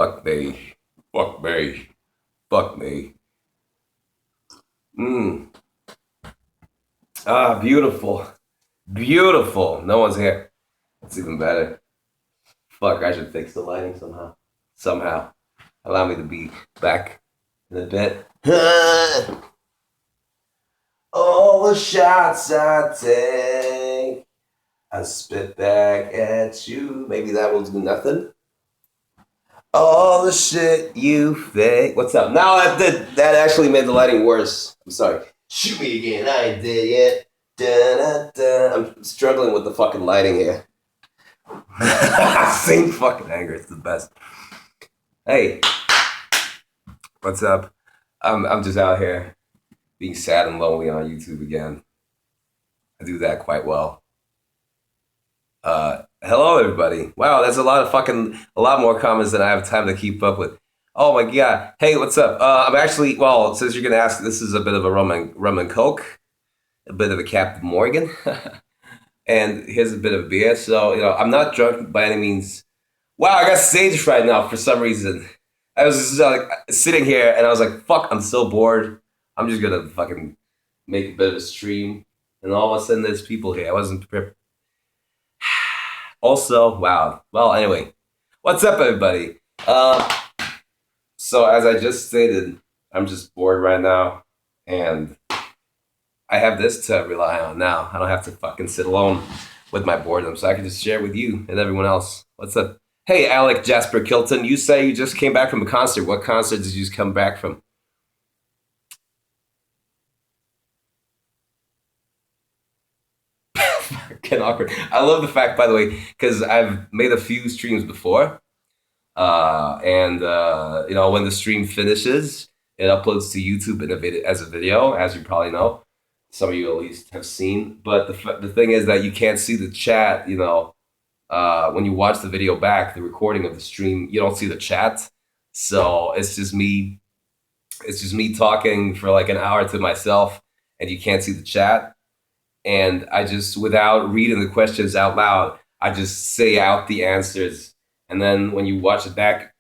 Fuck me. Fuck me. Fuck me. Mm. Ah, beautiful. Beautiful. No one's here. It's even better. Fuck, I should fix the lighting somehow. Somehow. Allow me to be back in a bit. All the shots I take, I spit back at you. Maybe that will do nothing. All the shit you fake. What's up? Now that actually made the lighting worse. I'm sorry. Shoot me again. I ain't dead yet. Da-da-da. I'm struggling with the fucking lighting here. Same fucking anger. It's the best. Hey, what's up? I'm just out here being sad and lonely on YouTube again. I do that quite well. Hello everybody. Wow, that's a lot more comments than I have time to keep up with. Oh my god. Hey, what's up? I'm actually well, since you're gonna ask, this is a bit of a rum and coke, a bit of a Captain Morgan, and here's a bit of beer. So I'm not drunk by any means. Wow, I got stage fright now for some reason. I was just like sitting here and I was like, fuck, I'm so bored. I'm just gonna fucking make a bit of a stream, and all of a sudden there's people here. I wasn't prepared. Also, wow. Well, anyway, what's up, everybody? So as I just stated, I'm just bored right now, and I have this to rely on now. I don't have to fucking sit alone with my boredom, so I can just share with you and everyone else. What's up? Hey, Alec Jasper Kilton, you say you just came back from a concert. What concert did you just come back from? Fucking awkward. I love the fact, by the way, because I've made a few streams before. And when the stream finishes, it uploads to YouTube in as a video, as you probably know. Some of you at least have seen. But the thing is that you can't see the chat. When you watch the video back, the recording of the stream, you don't see the chat. So it's just me. It's just me talking for like an hour to myself, and you can't see the chat. And I just, without reading the questions out loud, I just say out the answers. And then when you watch it back,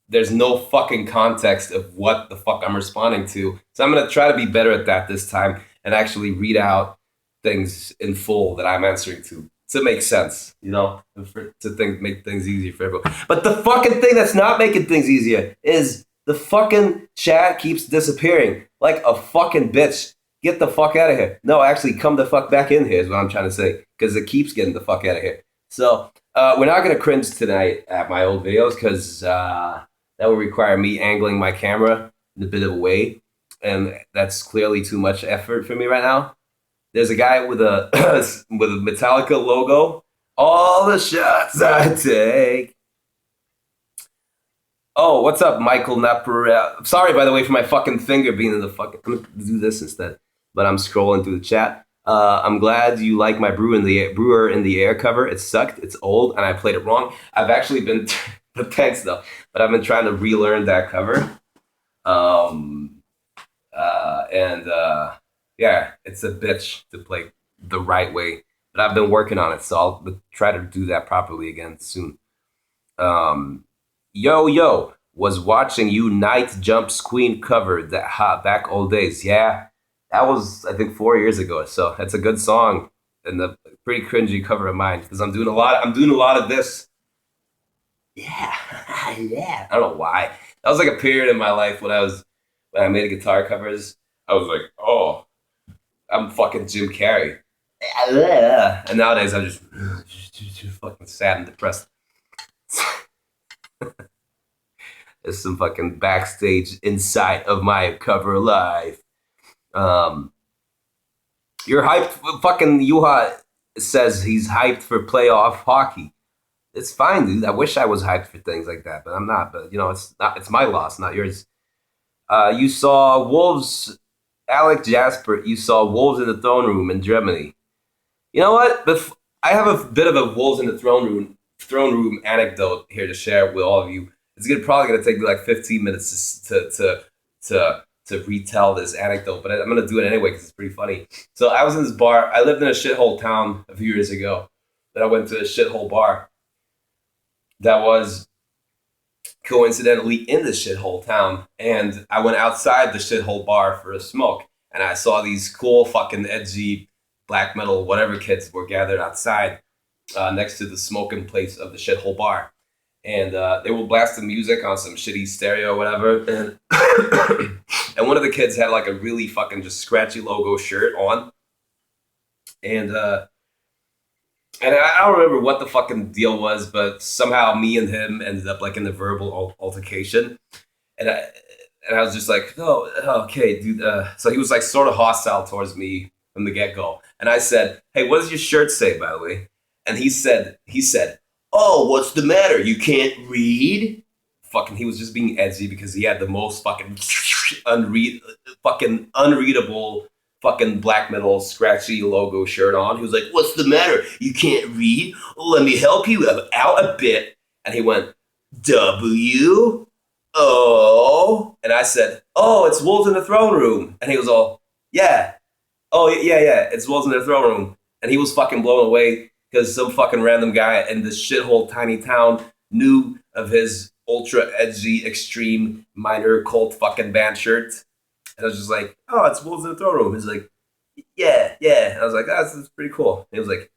there's no fucking context of what the fuck I'm responding to. So I'm gonna try to be better at that this time and actually read out things in full that I'm answering to make sense, make things easier for everyone. But the fucking thing that's not making things easier is the fucking chat keeps disappearing like a fucking bitch. Get the fuck out of here. No, actually, come the fuck back in here is what I'm trying to say, because it keeps getting the fuck out of here. So we're not going to cringe tonight at my old videos, because that would require me angling my camera in a bit of a way, and that's clearly too much effort for me right now. There's a guy with a with a Metallica logo. All the shots I take. Oh, what's up, Michael Napper? Sorry, by the way, for my fucking finger being in the fucking. I'm gonna do this instead, but I'm scrolling through the chat. I'm glad you like my Brewer in the Air cover. It sucked. It's old, and I played it wrong. I've actually been, but thanks though. But I've been trying to relearn that cover. And yeah, it's a bitch to play the right way. But I've been working on it, so I'll try to do that properly again soon. Yo, was watching you Night Jumps Queen cover that hot back old days. Yeah, that was I think 4 years ago. So that's a good song and a pretty cringy cover of mine, because I'm doing a lot of this. Yeah, yeah. I don't know why. That was like a period in my life when I made guitar covers. I was like, oh, I'm fucking Jim Carrey. And nowadays I'm just fucking sad and depressed. There's some fucking backstage insight of my cover life. You're hyped. Fucking Yuha says he's hyped for playoff hockey. It's fine, dude. I wish I was hyped for things like that, but I'm not. But it's not. It's my loss, not yours. You saw Wolves, Alec Jasper. You saw Wolves in the Throne Room in Germany. You know what? I have a bit of a Wolves in the Throne Room anecdote here to share with all of you. It's probably gonna take me like 15 minutes to retell this anecdote, but I'm gonna do it anyway because it's pretty funny. So I was in this bar. I lived in a shithole town a few years ago. Then I went to a shithole bar that was coincidentally in the shithole town. And I went outside the shithole bar for a smoke, and I saw these cool fucking edgy black metal whatever kids were gathered outside next to the smoking place of the shithole bar. And they were blasting music on some shitty stereo or whatever. And and one of the kids had like a really fucking just scratchy logo shirt on. And I don't remember what the fucking deal was, but somehow me and him ended up like in a verbal altercation. And I was just like, oh, okay, dude. So he was like sort of hostile towards me from the get go. And I said, hey, what does your shirt say, by the way? And he said, oh, what's the matter? You can't read? Fucking, he was just being edgy because he had the most fucking fucking unreadable fucking black metal scratchy logo shirt on. He was like, what's the matter? You can't read? Let me help you out a bit. And he went, W O. And I said, oh, it's Wolves in the Throne Room. And he was all, yeah. Oh, yeah. It's Wolves in the Throne Room. And he was fucking blown away because some fucking random guy in this shithole tiny town knew of his ultra edgy, extreme, minor cult fucking band shirt. And I was just like, oh, it's Wolves in the Throne Room. He's like, yeah. And I was like, that's pretty cool. And he was like,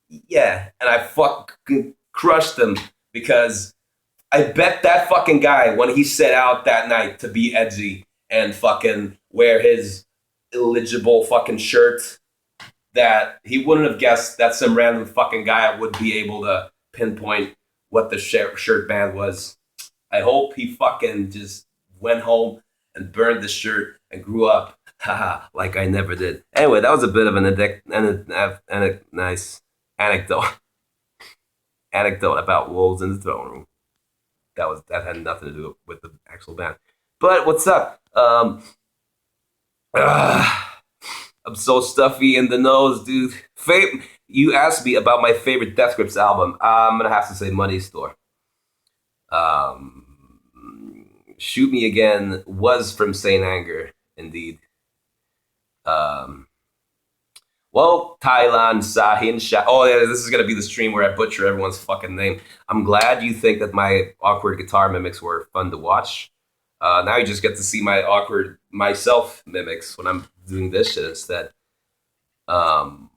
yeah. And I fucking crushed him because I bet that fucking guy, when he set out that night to be edgy and fucking wear his illegible fucking shirt, that he wouldn't have guessed that some random fucking guy would be able to pinpoint what the shirt band was. I hope he fucking just went home and burned the shirt and grew up, haha, like I never did. Anyway, that was a bit of a nice anecdote about Wolves in the Throne Room. That had nothing to do with the actual band. But what's up? I'm so stuffy in the nose, dude. You asked me about my favorite Death Grips album. I'm gonna have to say Money Store. Shoot Me Again was from Saint Anger, indeed. Well, Thailand, Sahin, Shah. Oh, yeah, this is going to be the stream where I butcher everyone's fucking name. I'm glad you think that my awkward guitar mimics were fun to watch. Now you just get to see my awkward myself mimics when I'm doing this shit instead. Oh.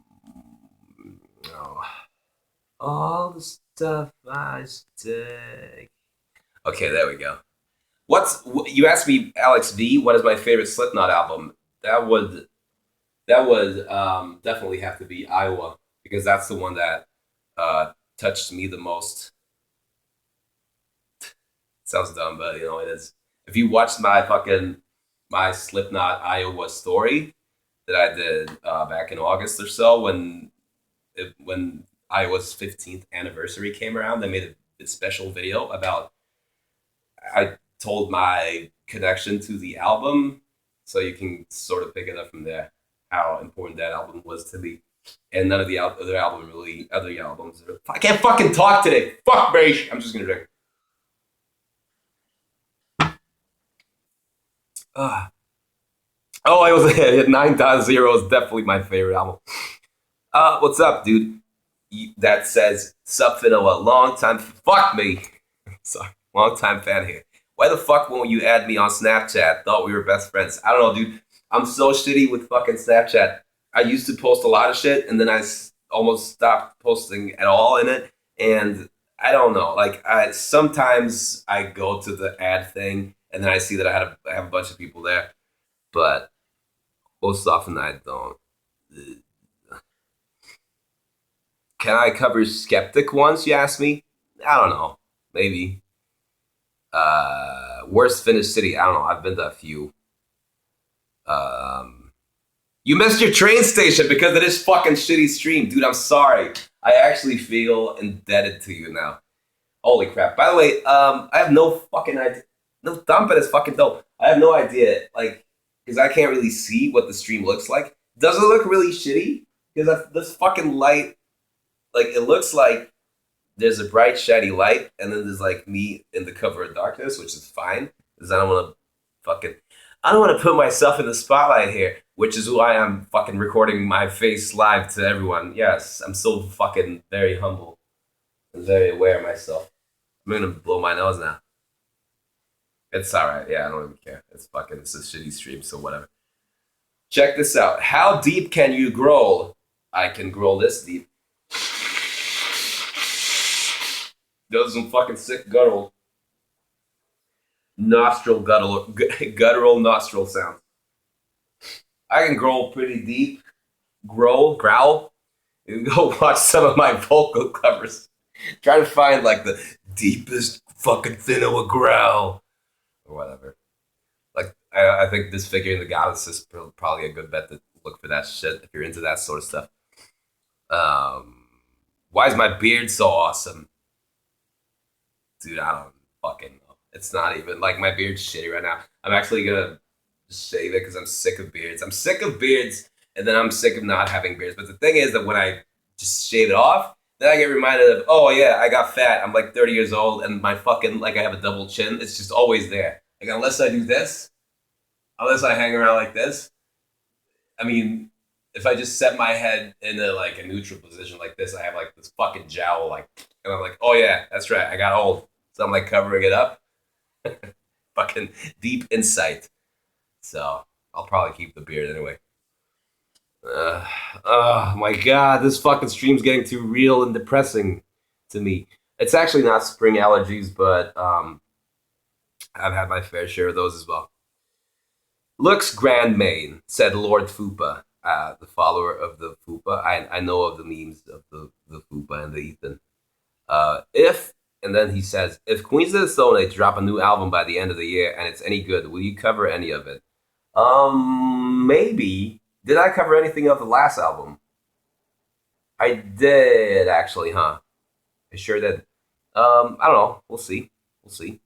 All the stuff I take. Okay, there we go. You asked me, Alex V, what is my favorite Slipknot album? That would definitely have to be Iowa, because that's the one that touched me the most. Sounds dumb, but you know it is. If you watched my Slipknot Iowa story that I did back in August or so, when Iowa's 15th anniversary came around, they made a special video about. I told my connection to the album, so you can sort of pick it up from there, how important that album was to me. And none of the other albums. I can't fucking talk today. Fuck me. I'm just gonna drink. Oh, I was 9.0 is definitely my favorite album. What's up, dude? That says Sup Finoa, long time. Fuck me. Sorry, long time fan here. Why the fuck won't you add me on Snapchat? Thought we were best friends. I don't know, dude. I'm so shitty with fucking Snapchat. I used to post a lot of shit, and then I almost stopped posting at all in it. And I don't know. Like, sometimes I go to the ad thing, and then I see that I have a bunch of people there. But most often I don't. Can I cover Skeptic once, you ask me? I don't know. Maybe. Worst Finnish city. I don't know. I've been to a few. You missed your train station because of this fucking shitty stream. Dude, I'm sorry. I actually feel indebted to you now. Holy crap. By the way, I have no fucking idea. No, Dumpet is fucking dope. I have no idea, like, because I can't really see what the stream looks like. Does it look really shitty? Because this fucking light, like, it looks like there's a bright, shiny light, and then there's, like, me in the cover of darkness, which is fine, because I don't want to put myself in the spotlight here, which is why I'm fucking recording my face live to everyone. Yes, I'm so fucking very humble and very aware of myself. I'm gonna blow my nose now. It's all right. Yeah, I don't even care. It's a shitty stream, so whatever. Check this out. How deep can you growl? I can growl this deep. Those are some fucking sick guttural nostril sounds. I can growl pretty deep. Growl. You can go watch some of my vocal covers. Try to find like the deepest fucking thing of a growl or whatever. Like I think this figure in the goddess is probably a good bet to look for that shit if you're into that sort of stuff. Um, why is my beard so awesome, dude? I don't fucking know. It's not even like my beard's shitty right now. I'm actually gonna just shave it because I'm sick of beards. I'm sick of beards, and then I'm sick of not having beards. But the thing is that when I just shave it off, then I get reminded of, oh yeah, I got fat. I'm like 30 years old, and my fucking like I have a double chin. It's just always there. Like unless I do this, unless I hang around like this, I mean, if I just set my head in a neutral position like this, I have like this fucking jowl like, and I'm like, oh yeah, that's right, I got old, so I'm like covering it up. Fucking deep insight. So I'll probably keep the beard anyway. Uh, oh my god, this fucking stream's getting too real and depressing to me. It's actually not spring allergies, but I've had my fair share of those as well. Looks grand Main, said Lord Fupa, the follower of the Fupa. I know of the memes of the Fupa and the Ethan. If and then he says, if Queens of the Stone Age drop a new album by the end of the year and it's any good, will you cover any of it? Maybe. Did I cover anything of the last album? I did actually, huh? I sure did. I don't know. We'll see. We'll see.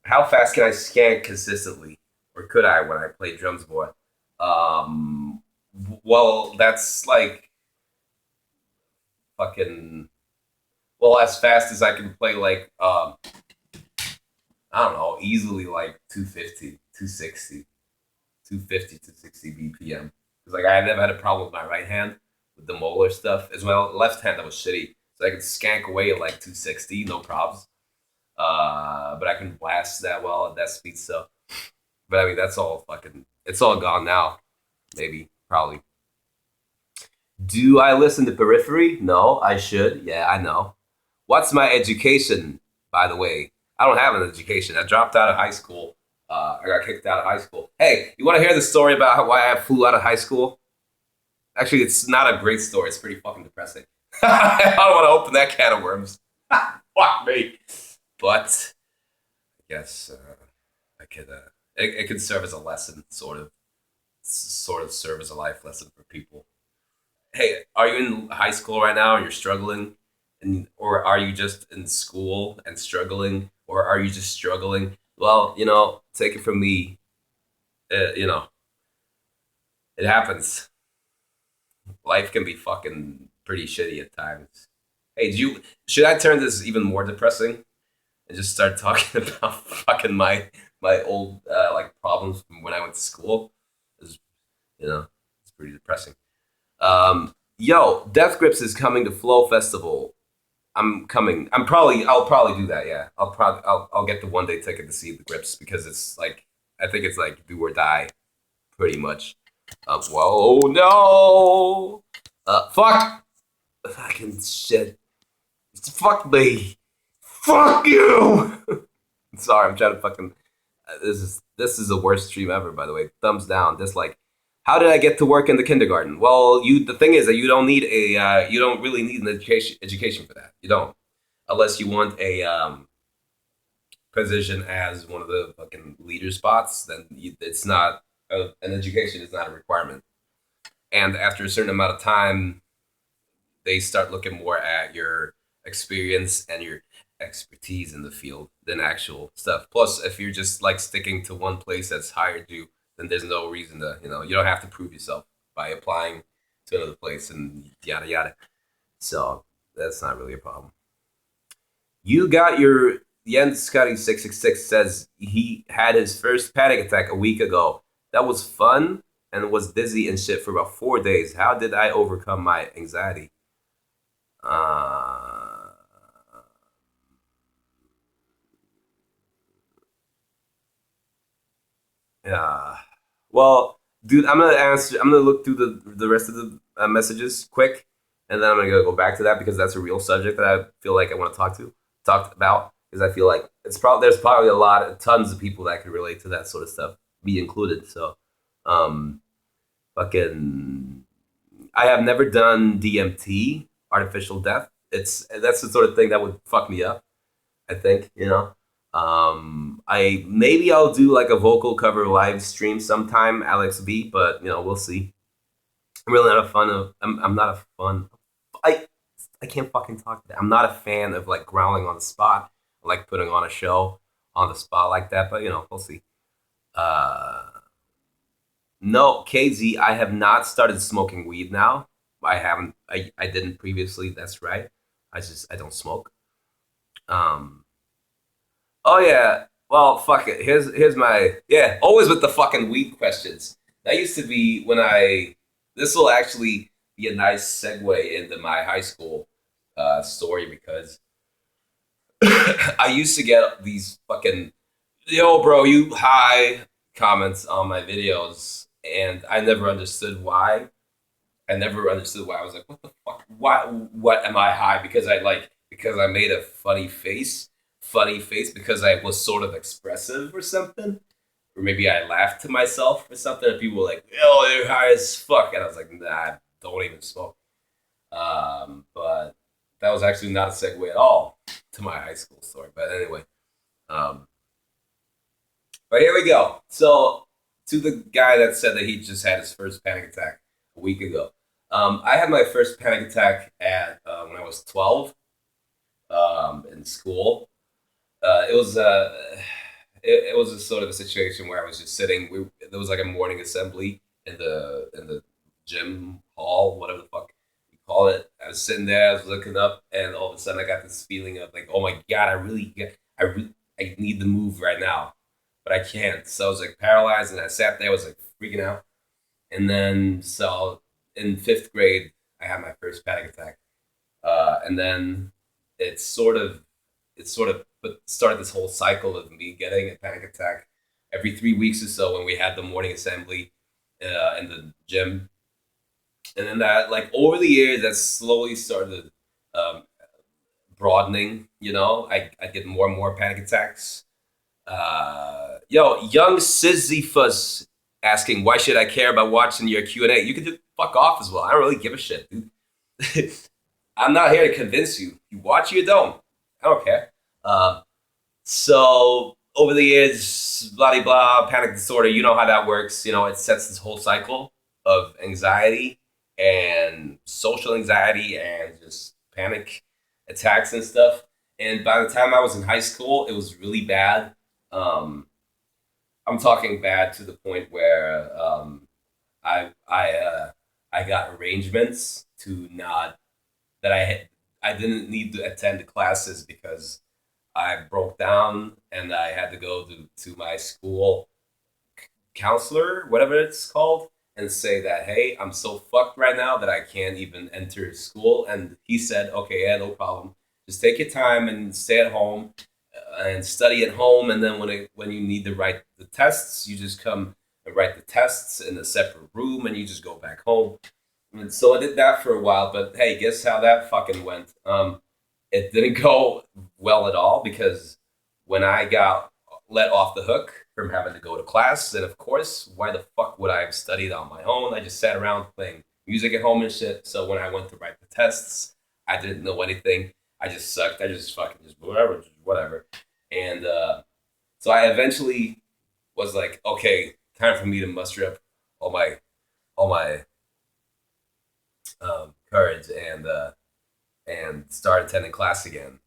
How fast can I scan consistently, or could I when I play drums more? Well, that's like fucking well as fast as I can play like I don't know, easily like 250, 260, 250 to 60 BPM. Because like I never had a problem with my right hand with the molar stuff. As well, left hand that was shitty. So I could skank away at like 260, no problems. But I can blast that well at that speed. So, but I mean that's all fucking. It's all gone now. Maybe, probably. Do I listen to Periphery? No, I should. Yeah, I know. What's my education, by the way? I don't have an education. I dropped out of high school. I got kicked out of high school. Hey, you want to hear the story about why I flew out of high school? Actually, it's not a great story. It's pretty fucking depressing. I don't want to open that can of worms. Fuck me. But I guess I could. It could serve as a lesson, sort of serve as a life lesson for people. Hey, are you in high school right now and you're struggling? Or are you just in school and struggling? Or are you just struggling? Well, take it from me. Uh, you know, it happens. Life can be fucking pretty shitty at times. Hey, should I turn this even more depressing and just start talking about fucking my old like problems from when I went to school? It's, you know, it's pretty depressing. Yo, Death Grips is coming to Flow Festival. I'm coming. I'll probably do that. Yeah, I'll get the 1 day ticket to see the Grips because it's like I think it's like do or die, pretty much. Whoa, no. Fuck. Fucking shit. Fuck me. Fuck you. Sorry, I'm trying to fucking. This is the worst stream ever. By the way, thumbs down, dislike. How did I get to work in the kindergarten? Well, the thing is that you don't really need an education for that. You don't, unless you want a position as one of the fucking leader spots. Then it's not an education is not a requirement. And after a certain amount of time, they start looking more at your experience and your expertise in the field than actual stuff. Plus, if you're just like sticking to one place that's hired you, then there's no reason to, you don't have to prove yourself by applying to another place and yada yada. So that's not really a problem. You got your Jens Scotty 666 says he had his first panic attack a week ago. That was fun and was dizzy and shit for about 4 days. How did I overcome my anxiety? Uh, Yeah. Well, dude, I'm gonna answer. I'm gonna look through the rest of the messages quick, and then I'm gonna go back to that because that's a real subject that I feel like I want to talk about because I feel like there's probably a lot of tons of people that can relate to that sort of stuff, me included. So, um, fucking, I have never done DMT, artificial death. That's the sort of thing that would fuck me up. I think I maybe I'll do like a vocal cover live stream sometime, Alex B. But we'll see. I'm really not a fan of. I'm not a fun. I I can't fucking talk to that. I'm not a fan of like growling on the spot, like putting on a show on the spot like that. But we'll see. Uh, no, KZ, I have not started smoking weed now. I haven't. I didn't previously. That's right. I don't smoke. Um, Oh yeah. Well, fuck it. Here's my Always with the fucking weed questions. That used to be when I. This will actually be a nice segue into my high school story because I used to get these fucking yo bro you high comments on my videos, and I never understood why. I never understood why. I was like, what the fuck? Why? What am I high? Because I made a funny face because I was sort of expressive or something, or maybe I laughed to myself or something. And people were like, "Oh, you're high as fuck," and I was like, "Nah, I don't even smoke." But that was actually not a segue at all to my high school story. But anyway, um, but here we go. So to the guy that said that he just had his first panic attack a week ago. I had my first panic attack at when I was 12 in school. It was it was a sort of a situation where I was just sitting. There was like a morning assembly in the gym hall, whatever the fuck you call it. I was sitting there, I was looking up, and all of a sudden I got this feeling of like, oh my god, I need to move right now, but I can't. So I was like paralyzed, and I sat there, I was like freaking out. And then so in fifth grade, I had my first panic attack, and then it sort of but started this whole cycle of me getting a panic attack every 3 weeks or so when we had the morning assembly in the gym, and then that like over the years that slowly started um, broadening. I get more and more panic attacks. Young Sisyphus asking, why should I care about watching your Q&A? You can just fuck off as well. I don't really give a shit, dude. I'm not here to convince you. You watch or you don't. I don't care. So over the years, blah blah, panic disorder. You know how that works. It sets this whole cycle of anxiety and social anxiety and just panic attacks and stuff. And by the time I was in high school, it was really bad. Um, I'm talking bad to the point where I I uh, I got arrangements to not that I didn't need to attend classes because I broke down and I had to go to my school counselor, whatever it's called, and say that, hey, I'm so fucked right now that I can't even enter school. And he said, okay, yeah, no problem. Just take your time and stay at home and study at home. And then when you need to write the tests, you just come and write the tests in a separate room and you just go back home. And so I did that for a while. But hey, guess how that fucking went? It didn't go well at all because when I got let off the hook from having to go to class, then of course, why the fuck would I have studied on my own? I just sat around playing music at home and shit. So when I went to write the tests, I didn't know anything. I just sucked. I just fucking just whatever, whatever. And so I eventually was like, okay, time for me to muster up all my courage and start attending class again.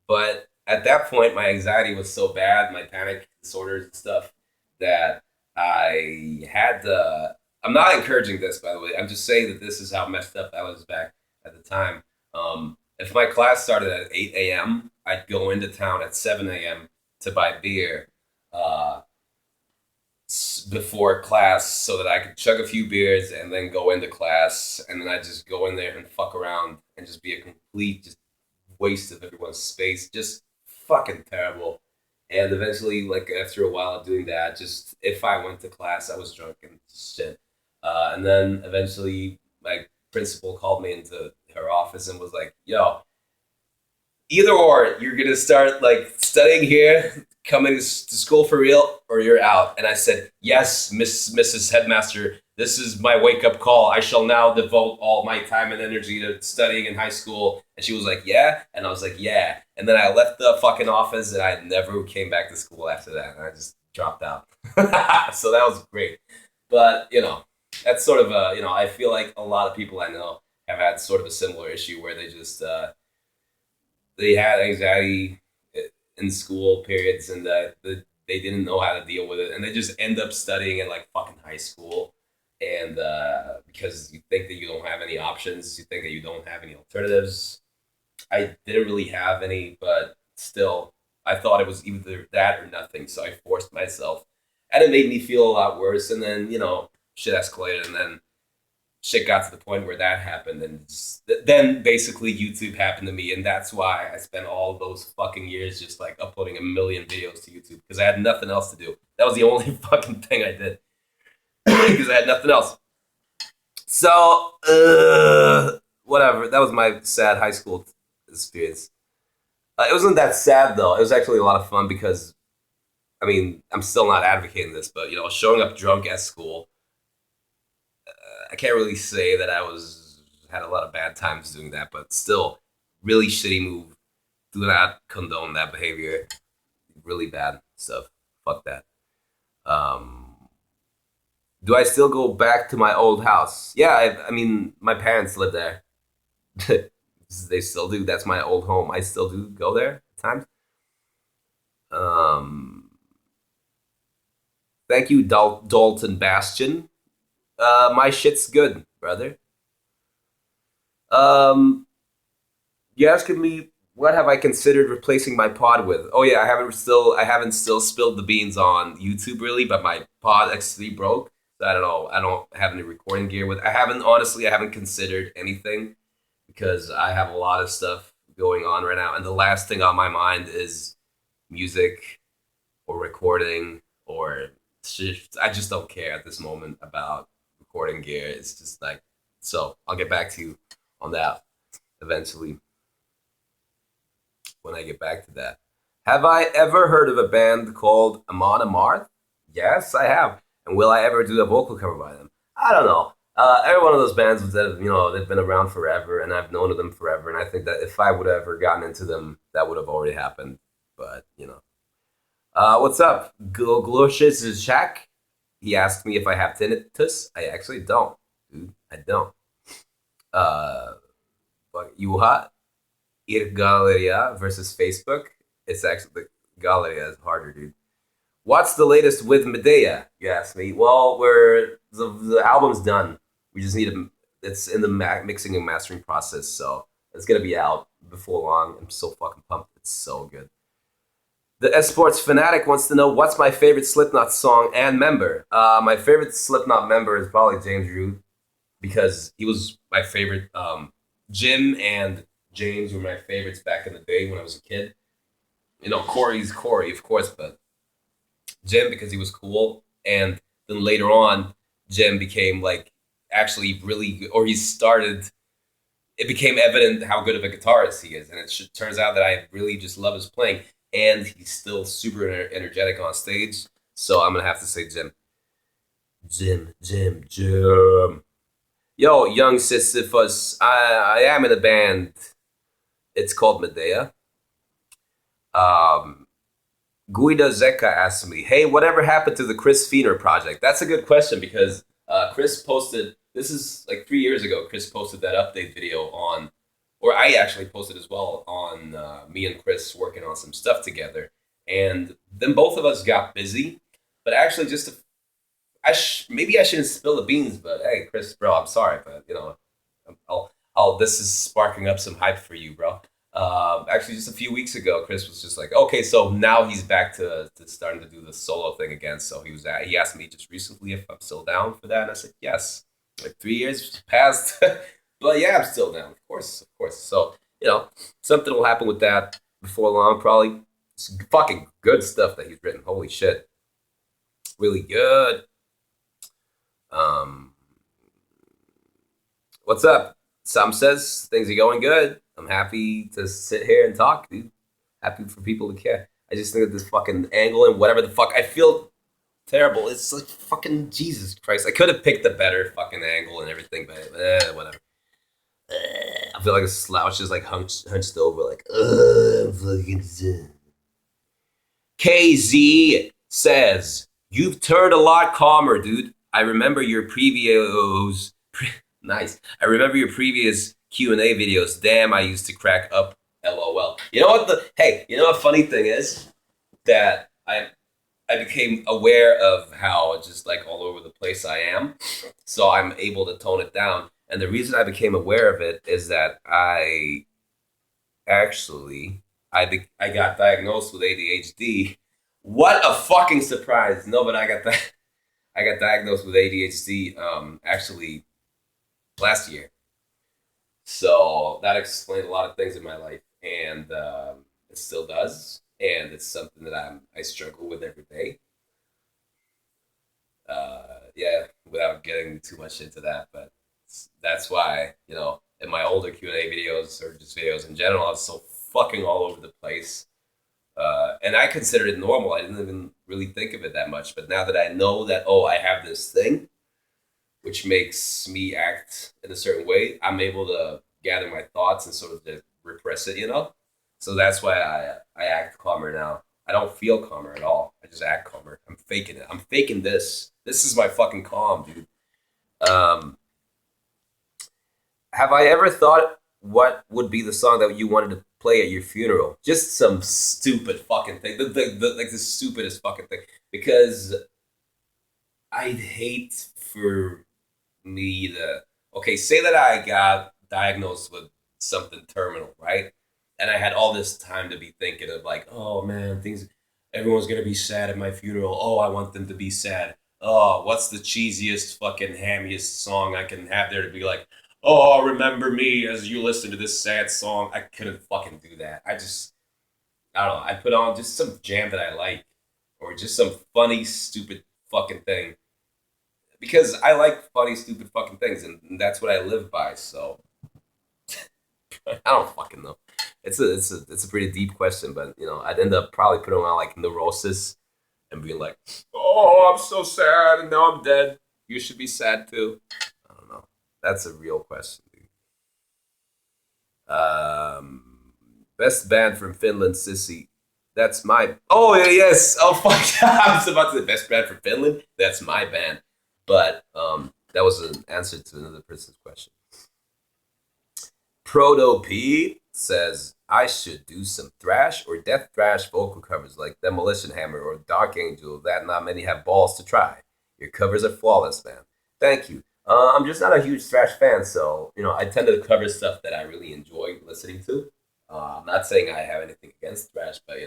But at that point, my anxiety was so bad, my panic disorders and stuff, that I had to. I'm not encouraging this, by the way. I'm just saying that this is how messed up I was back at the time. If my class started at 8 a.m., I'd go into town at 7 a.m. to buy beer uh, before class so that I could chug a few beers and then go into class. And then I just go in there and fuck around and just be a complete just waste of everyone's space. Just fucking terrible. And eventually, like after a while of doing that, just if I went to class, I was drunk and shit. And then eventually, my principal called me into her office and was like, "Yo, either or, you're gonna start like studying here, coming to school for real, or you're out." And I said, "Yes, Mrs. Headmaster, this is my wake up call. I shall now devote all my time and energy to studying in high school." And she was like, "Yeah," and I was like, "Yeah." And then I left the fucking office, and I never came back to school after that. And I just dropped out. So that was great. But that's sort of I feel like a lot of people I know have had sort of a similar issue where they had anxiety in school periods and they didn't know how to deal with it and they just end up studying in like fucking high school and because you think that you don't have any options, you think that you don't have any alternatives. I didn't really have any, but still I thought it was either that or nothing, so I forced myself and it made me feel a lot worse. And then shit escalated, and then shit got to the point where that happened, and then basically YouTube happened to me, and that's why I spent all those fucking years just like uploading a million videos to YouTube because I had nothing else to do. That was the only fucking thing I did because I had nothing else. So whatever. That was my sad high school experience. It wasn't that sad though. It was actually a lot of fun because I mean I'm still not advocating this, but showing up drunk at school, I can't really say that I was had a lot of bad times doing that, but still, really shitty move. Do not condone that behavior. Really bad stuff. Fuck that. Um, do I still go back to my old house? Yeah, I mean, my parents live there. They still do. That's my old home. I still do go there at times. Um, thank you, Dalton Bastion. My shit's good, brother. Um, you asking me what have I considered replacing my pod with? Oh yeah, I haven't still spilled the beans on YouTube really, but my pod X3 broke. So I don't know. I don't have any recording gear with. I haven't considered anything because I have a lot of stuff going on right now, and the last thing on my mind is music or recording or shit. I just don't care at this moment about recording gear. It's just like so. I'll get back to you on that eventually when I get back to that. Have I ever heard of a band called Amon Amarth? Yes, I have. And will I ever do a vocal cover by them? I don't know. Every one of those bands that they've been around forever, and I've known of them forever. And I think that if I would have ever gotten into them, that would have already happened. But what's up, Gloshes Jack? He asked me if I have tinnitus. I actually don't, dude. I don't. Uh, but Yuha Ir Galeria versus Facebook. It's actually the Galeria is harder, dude. What's the latest with Medea? You asked me. Well, the album's done. We just need to. It's in the mixing and mastering process, so it's gonna be out before long. I'm so fucking pumped. It's so good. The Esports Fanatic wants to know what's my favorite Slipknot song and member. My favorite Slipknot member is probably James Root because he was my favorite. Jim and James were my favorites back in the day when I was a kid. Corey's Corey, of course, but Jim because he was cool, and then later on, Jim became like actually really good, or he started. It became evident how good of a guitarist he is, and turns out that I really just love his playing, and he's still super energetic on stage. So I'm gonna have to say Jim, Jim. Yo, young Sisyphus, I am in a band. It's called Medea. Um, Guida Zecca asked me, "Hey, whatever happened to the Chris Feener project?" That's a good question because Chris posted. This is like 3 years ago. Chris posted that update video on, or I actually posted as well on me and Chris working on some stuff together, and then both of us got busy. But actually, maybe I shouldn't spill the beans. But hey, Chris, bro, I'm sorry, but this is sparking up some hype for you, bro. Actually, just a few weeks ago, Chris was just like, okay, so now he's back to starting to do the solo thing again. So he asked me just recently if I'm still down for that, and I said yes. Like 3 years passed, but yeah, I'm still down, of course, of course. So something will happen with that before long, probably. It's fucking good stuff that he's written. Holy shit, really good. Um, what's up? Sam says things are going good. I'm happy to sit here and talk, dude. Happy for people to care. I just think that this fucking angle and whatever the fuck, I feel terrible. It's like fucking Jesus Christ. I could have picked a better fucking angle and everything, but whatever. I feel like a slouch is like hunched over, like, fucking. KZ says, "You've turned a lot calmer, dude. I remember your previous nice. I remember your previous Q&A videos. Damn, I used to crack up. LOL. You know what the hey, you know what funny thing is that I became aware of how just like all over the place I am. So I'm able to tone it down. And the reason I became aware of it is that actually I got diagnosed with ADHD. What a fucking surprise! No, but I got diagnosed with ADHD actually last year. So that explained a lot of things in my life, and it still does. And it's something that I struggle with every day. Yeah, without getting too much into that, but that's why in my older Q&A videos or just videos in general, I was so fucking all over the place. And I considered it normal. I didn't even really think of it that much. But now that I know that, oh, I have this thing, which makes me act in a certain way, I'm able to gather my thoughts and sort of just repress it. So that's why I act calmer now. I don't feel calmer at all. I just act calmer. I'm faking it. I'm faking this. This is my fucking calm, dude. Um, have I ever thought what would be the song that you wanted to play at your funeral? Just some stupid fucking thing. Like the stupidest fucking thing. Because I'd hate for me to okay, say that I got diagnosed with something terminal, right? And I had all this time to be thinking of like, oh man, things everyone's gonna be sad at my funeral. Oh, I want them to be sad. Oh, what's the cheesiest fucking hammiest song I can have there to be like, oh, remember me as you listen to this sad song. I couldn't fucking do that. I don't know, I put on just some jam that I like, or just some funny, stupid fucking thing because I like funny, stupid fucking things, and that's what I live by. So I don't fucking know. It's a pretty deep question, but I'd end up probably putting on like neurosis and being like, "Oh, I'm so sad, and now I'm dead. You should be sad too." I don't know. That's a real question, dude. Best band from Finland, Sissy. That's my. Oh yeah, yes. Oh fuck! I was about to say best band from Finland. That's my band, but that was an answer to another person's question. Proto P says I should do some thrash or death thrash vocal covers like Demolition Hammer or Dark Angel that not many have balls to try. Your covers are flawless, man. Thank you. I'm just not a huge thrash fan, so I tend to cover stuff that I really enjoy listening to. I'm not saying I have anything against thrash, but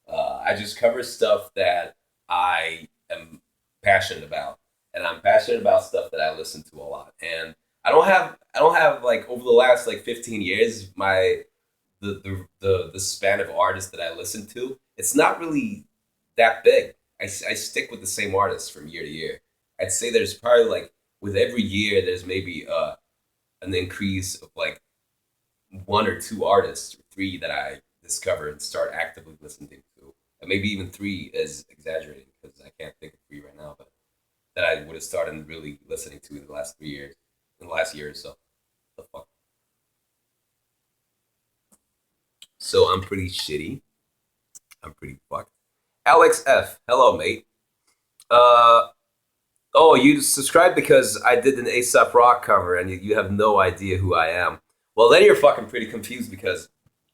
I just cover stuff that I am passionate about, and I'm passionate about stuff that I listen to a lot. And I don't have like over the last like 15 years the span of artists that I listen to. It's not really that big. I stick with the same artists from year to year. I'd say there's probably like with every year there's maybe an increase of like one or two artists or three that I discover and start actively listening to. And maybe even three is exaggerating because I can't think of three right now, but that I would have started really listening to in the last 3 years, in the last year or so. The fuck. So I'm pretty shitty. I'm pretty fucked. Alex F. Hello, mate. Uh oh, you subscribed because I did an ASAP Rock cover and you have no idea who I am. Well, then you're fucking pretty confused because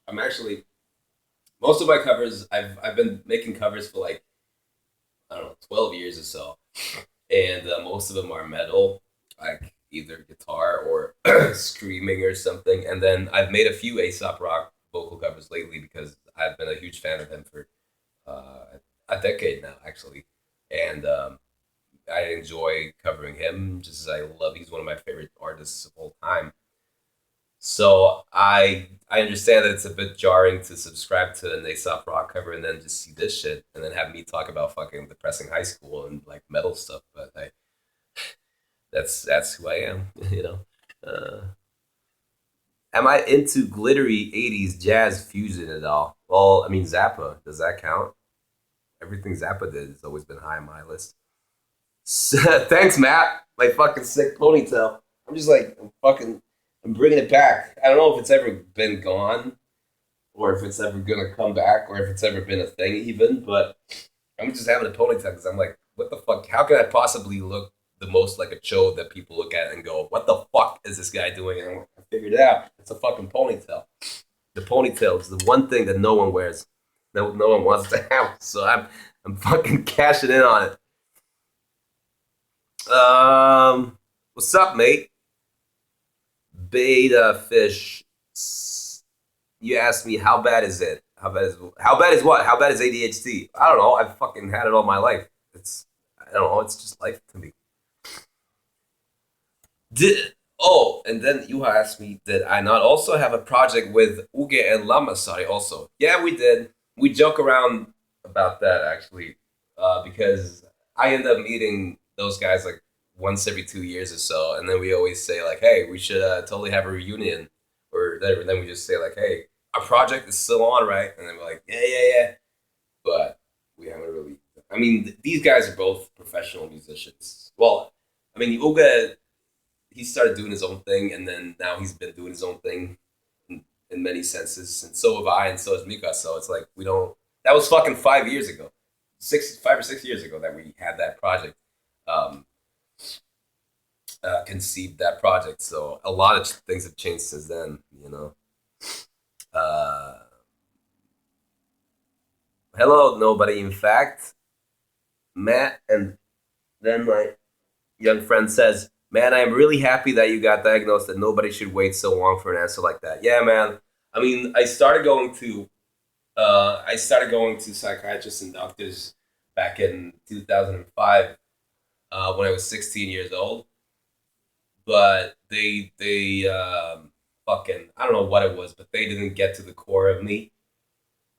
I'm actually most of my covers. I've been making covers for like I don't know 12 years or so, and most of them are metal, like either guitar or screaming or something. And then I've made a few Aesop Rock vocal covers lately because I've been a huge fan of him for a decade now, actually. And I enjoy covering him just as I love. He's one of my favorite artists of all time. So I understand that it's a bit jarring to subscribe to an Aesop Rock cover and then just see this shit and then have me talk about fucking depressing high school and like metal stuff. But that's who I am, you know. Uh, am I into glittery '80s jazz fusion at all? Well, I mean Zappa. Does that count? Everything Zappa did has always been high on my list. Thanks, Matt. My fucking sick ponytail. I'm just like I'm bringing it back. I don't know if it's ever been gone or if it's ever gonna come back or if it's ever been a thing even. But I'm just having a ponytail because I'm like, what the fuck? How can I possibly look the most like a chode that people look at and go, what the fuck is this guy doing? And I figured it out. It's a fucking ponytail. The ponytail is the one thing that no one wears, that no one wants to have. So I'm fucking cashing in on it. What's up, mate? Beta fish. You asked me how bad is it? How bad is what? How bad is ADHD? I don't know. I've fucking had it all my life. I don't know. It's just life to me. And then you asked me, did I not also have a project with Uge and Lamasari also? Yeah, we did. We joke around about that actually, because I end up meeting those guys like once every 2 years or so, and then we always say like, "Hey, we should totally have a reunion," or then we just say like, "Hey, our project is still on, right?" And then we're like, "Yeah, yeah, yeah," but we haven't really. I mean, these guys are both professional musicians. Well, I mean, Uga, he started doing his own thing, and then now he's been doing his own thing in many senses, and so have I, and so has Mika. So it's like we don't. That was fucking 5 years ago, 5 or 6 years ago that we had that project. Um, Conceived that project. So a lot of things have changed since then, you know. Uh, Hello, nobody. In fact, Matt, and then my young friend says, "Man, I'm really happy that you got diagnosed. That nobody should wait so long for an answer like that." Yeah, man. I mean, I started going to psychiatrists and doctors back in 2005 when I was 16 years old, but they fucking, I don't know what it was, but they didn't get to the core of me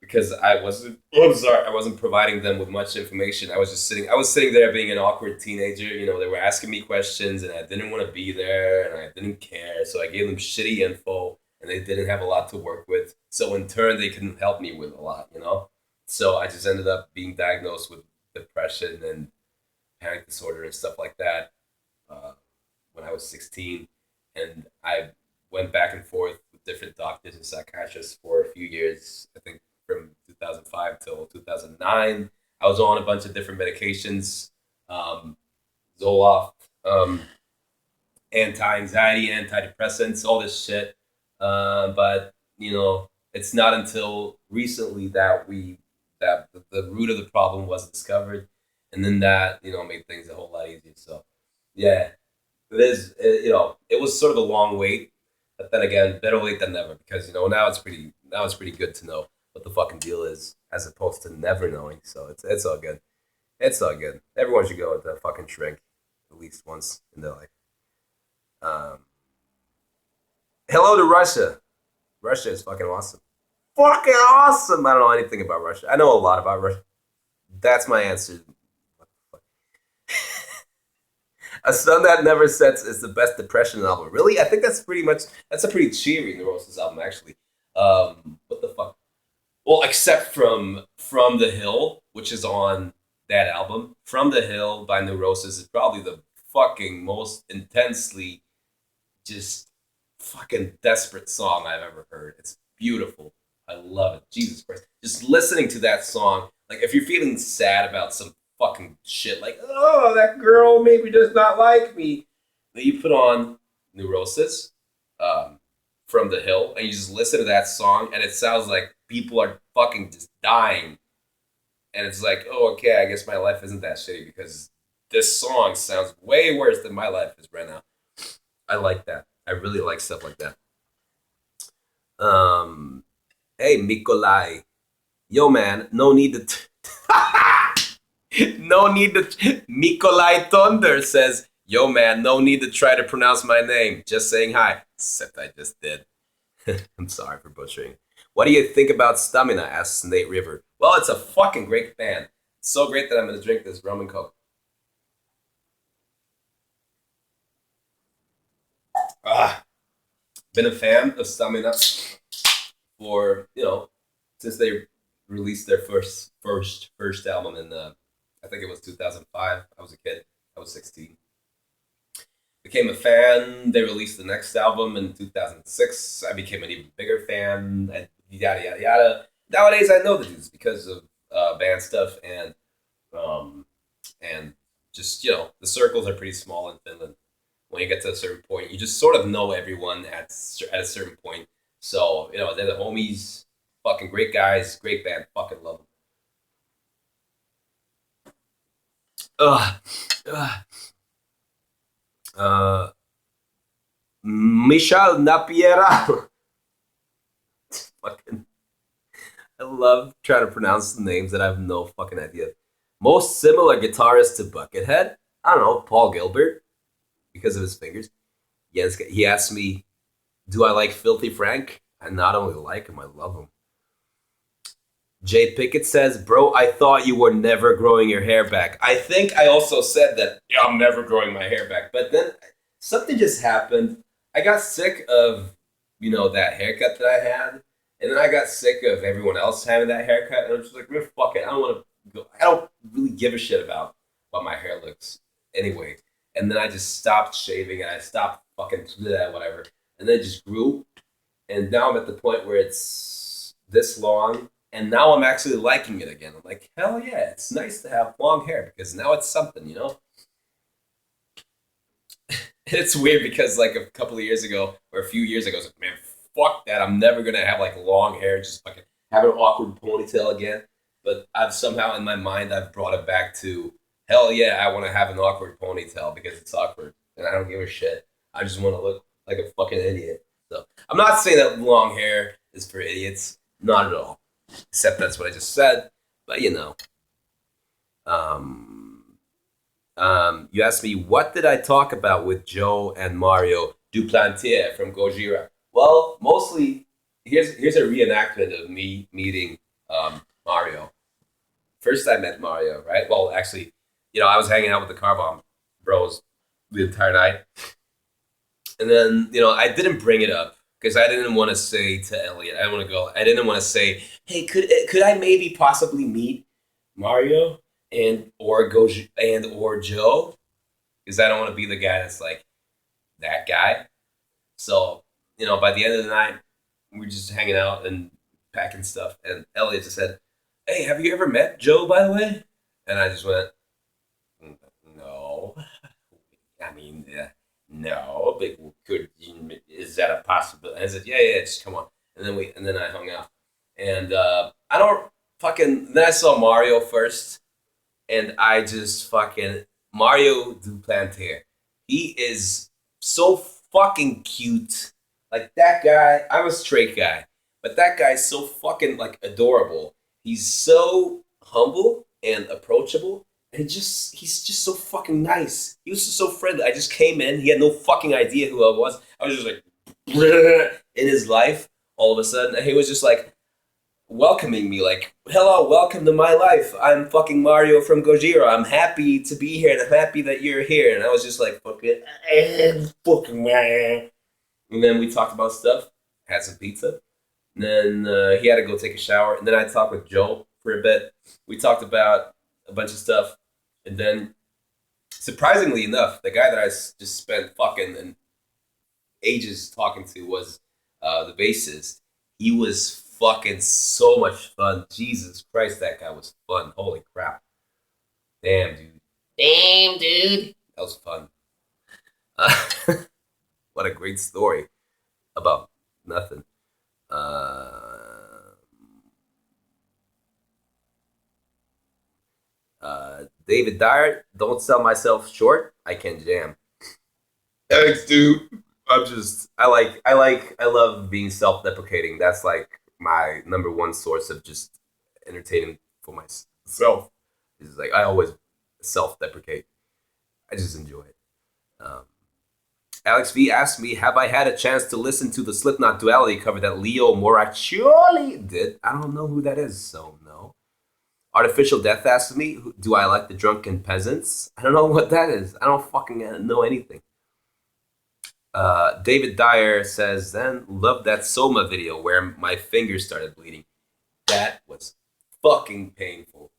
because I'm sorry, I wasn't providing them with much information. I was sitting there being an awkward teenager. You know, they were asking me questions and I didn't want to be there and I didn't care. So I gave them shitty info and they didn't have a lot to work with. So in turn, they couldn't help me with a lot, you know? So I just ended up being diagnosed with depression and panic disorder and stuff like that uh, when I was 16. And I went back and forth with different doctors and psychiatrists for a few years. I think from 2005 till 2009. I was on a bunch of different medications, um, Zoloft, anti-anxiety, antidepressants, all this shit. But you know, it's not until recently that the root of the problem was discovered, and then that made things a whole lot easier. So yeah, it is. It was sort of a long wait, but then again, better late than never because now it's pretty good to know what the fucking deal is as opposed to never knowing. So it's all good. It's all good. Everyone should go with the fucking shrink at least once in their life. Um, Hello to Russia. Russia is fucking awesome. Fucking awesome. I don't know anything about Russia. I know a lot about Russia. That's my answer. A Sun That Never Sets is the best depression album. Really? I think that's a pretty cheery Neurosis album actually. What the fuck? Well, except From the Hill, which is on that album. From the Hill by Neurosis is probably the fucking most intensely just fucking desperate song I've ever heard. It's beautiful. I love it. Jesus Christ. Just listening to that song, like if you're feeling sad about some fucking shit, like, oh, that girl maybe does not like me, then you put on Neurosis, um, from the Hill, and you just listen to that song, and it sounds like people are fucking just dying. And it's like, oh, okay, I guess my life isn't that shitty because this song sounds way worse than my life is right now. I like that. I really like stuff like that. Um, hey, Mikolai. Yo, man, no need to. No need to. Mikolai Thunder says, yo, man, no need to try to pronounce my name. Just saying hi. Except I just did. I'm sorry for butchering. What do you think about Stamina? Asks Nate River. Well, it's a fucking great band. It's so great that I'm gonna drink this rum and coke. Ah, been a fan of Stamina for since they released their first album in I think it was 2005. I was a kid. I was 16. Became a fan. They released the next album in 2006. I became an even bigger fan. And yada yada yada. Nowadays, I know the dudes because of band stuff um, and just the circles are pretty small in Finland. When you get to a certain point, you just sort of know everyone at a certain point. So they're the homies. Fucking great guys, great band. Fucking love them. Ugh. Ugh. Uh, Michel Napiera. Fucking, I love trying to pronounce the names that I have no fucking idea. Most similar guitarist to Buckethead? I don't know, Paul Gilbert, because of his fingers. Yes, he asked me, do I like Filthy Frank? I not only like him, I love him. Jay Pickett says, bro, I thought you were never growing your hair back. I think I also said that, yeah, I'm never growing my hair back. But then something just happened. I got sick of, that haircut that I had. And then I got sick of everyone else having that haircut. And I'm just like, man, fuck it. I don't want to go. I don't really give a shit about what my hair looks anyway. And then I just stopped shaving and I stopped fucking whatever. And then it just grew. And now I'm at the point where it's this long and now I'm actually liking it again. I'm like, hell yeah, it's nice to have long hair because now it's something. It's weird because like a couple of years ago or a few years ago, I was like, man, fuck that. I'm never gonna have like long hair, just fucking have an awkward ponytail again. But I've somehow in my mind I've brought it back to hell yeah, I want to have an awkward ponytail because it's awkward and I don't give a shit. I just want to look like a fucking idiot. So I'm not saying that long hair is for idiots, not at all. Except that's what I just said. But um, you asked me what did I talk about with Joe and Mario Duplantier from Gojira. Well, mostly here's a reenactment of me meeting Mario. First, I met Mario, right? Well, actually, I was hanging out with the Car Bomb Bros the entire night, and then I didn't bring it up because I didn't want to say to Elliot, I want to go. I didn't want to say, hey, could I maybe possibly meet Mario or Joe because I don't want to be the guy that's like that guy. So by the end of the night, we're just hanging out and packing stuff, and Elliot just said, "Hey, have you ever met Joe, by the way?" And I just went, "No." I mean, no, but could is that a possibility? I said, "Yeah, yeah, just come on." And then I hung out, and I don't fucking. Then I saw Mario first, and I just fucking Mario Duplantier. He is so fucking cute. Like that guy, I'm a straight guy, but that guy's so fucking like adorable. He's so humble and approachable. And he's just so fucking nice. He was just so friendly. I just came in. He had no fucking idea who I was. I was just like in his life. All of a sudden, and he was just like welcoming me, like, "Hello, welcome to my life. I'm fucking Mario from Gojira. I'm happy to be here, and I'm happy that you're here." And I was just like, "Fucking, fucking man." And then we talked about stuff. Had some pizza. And then he had to go take a shower. And then I talked with Joe for a bit. We talked about a bunch of stuff. And then, surprisingly enough, the guy that just spent fucking ages talking to was the bassist. He was fucking so much fun. Jesus Christ, that guy was fun. Holy crap. Damn, dude. Damn, dude. That was fun. What a great story about nothing. Uh, David Dyer, don't sell myself short. I can jam. Thanks, dude. I love being self-deprecating. That's like my number one source of just entertaining for myself. Is like I always self-deprecate. I just enjoy it. Um, Alex V asked me, have I had a chance to listen to the Slipknot Duality cover that Leo Moraccioli did? I don't know who that is, so no. Artificial Death asked me, do I like the Drunken Peasants? I don't know what that is. I don't fucking know anything. David Dyer says, then love that Soma video where my fingers started bleeding. That was fucking painful.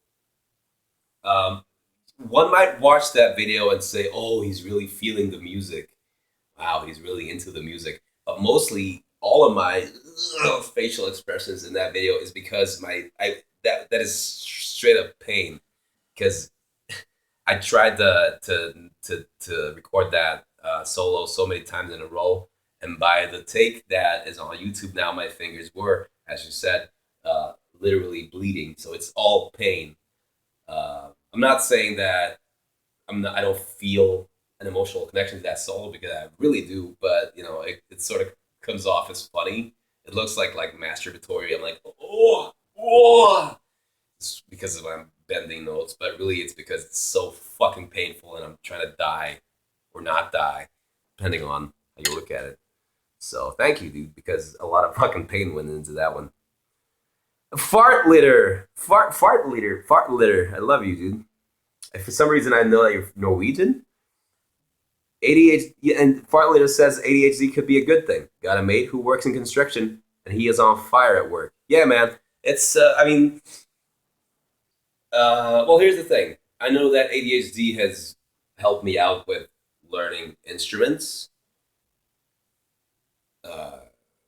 One might watch that video and say, oh, he's really feeling the music. Wow, he's really into the music. But mostly, all of my facial expressions in that video is because that is straight up pain. Because I tried to record that solo so many times in a row, and by the take that is on YouTube now, my fingers were, as you said, literally bleeding. So it's all pain. I'm not saying that I don't feel an emotional connection to that solo because I really do, but it sort of comes off as funny. It looks like masturbatory. I'm like, oh, it's because of I'm bending notes, but really it's because it's so fucking painful and I'm trying to die or not die, depending on how you look at it. So thank you, dude, because a lot of fucking pain went into that one. Fart litter, fart litter. I love you, dude. If for some reason I know that you're Norwegian. ADHD and fart litter says ADHD could be a good thing. Got a mate who works in construction and he is on fire at work. Yeah, man. It's I mean, well, here's the thing. I know that ADHD has helped me out with learning instruments, uh,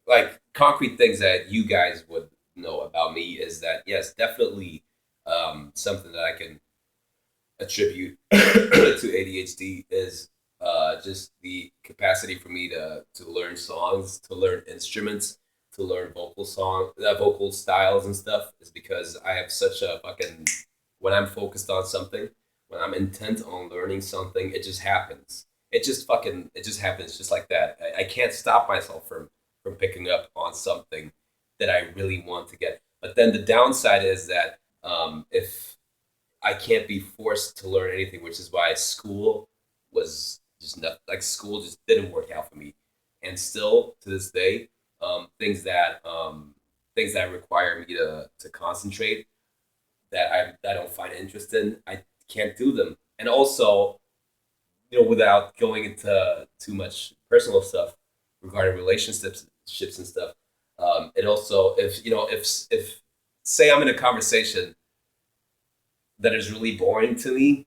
like concrete things that you guys would know about me is that yes, definitely something that I can attribute to ADHD is just the capacity for me to learn songs, to learn instruments, to learn vocal styles and stuff. Is because I have such a fucking when I'm focused on something, when I'm intent on learning something, it just happens. It just happens just like that. I can't stop myself from picking up on something that I really want to get. But then the downside is that if I can't be forced to learn anything, which is why school was just not like school just didn't work out for me. And still to this day, things that require me to concentrate that I don't find interest in, I can't do them. And also, without going into too much personal stuff regarding relationships and stuff, it also if say I'm in a conversation that is really boring to me,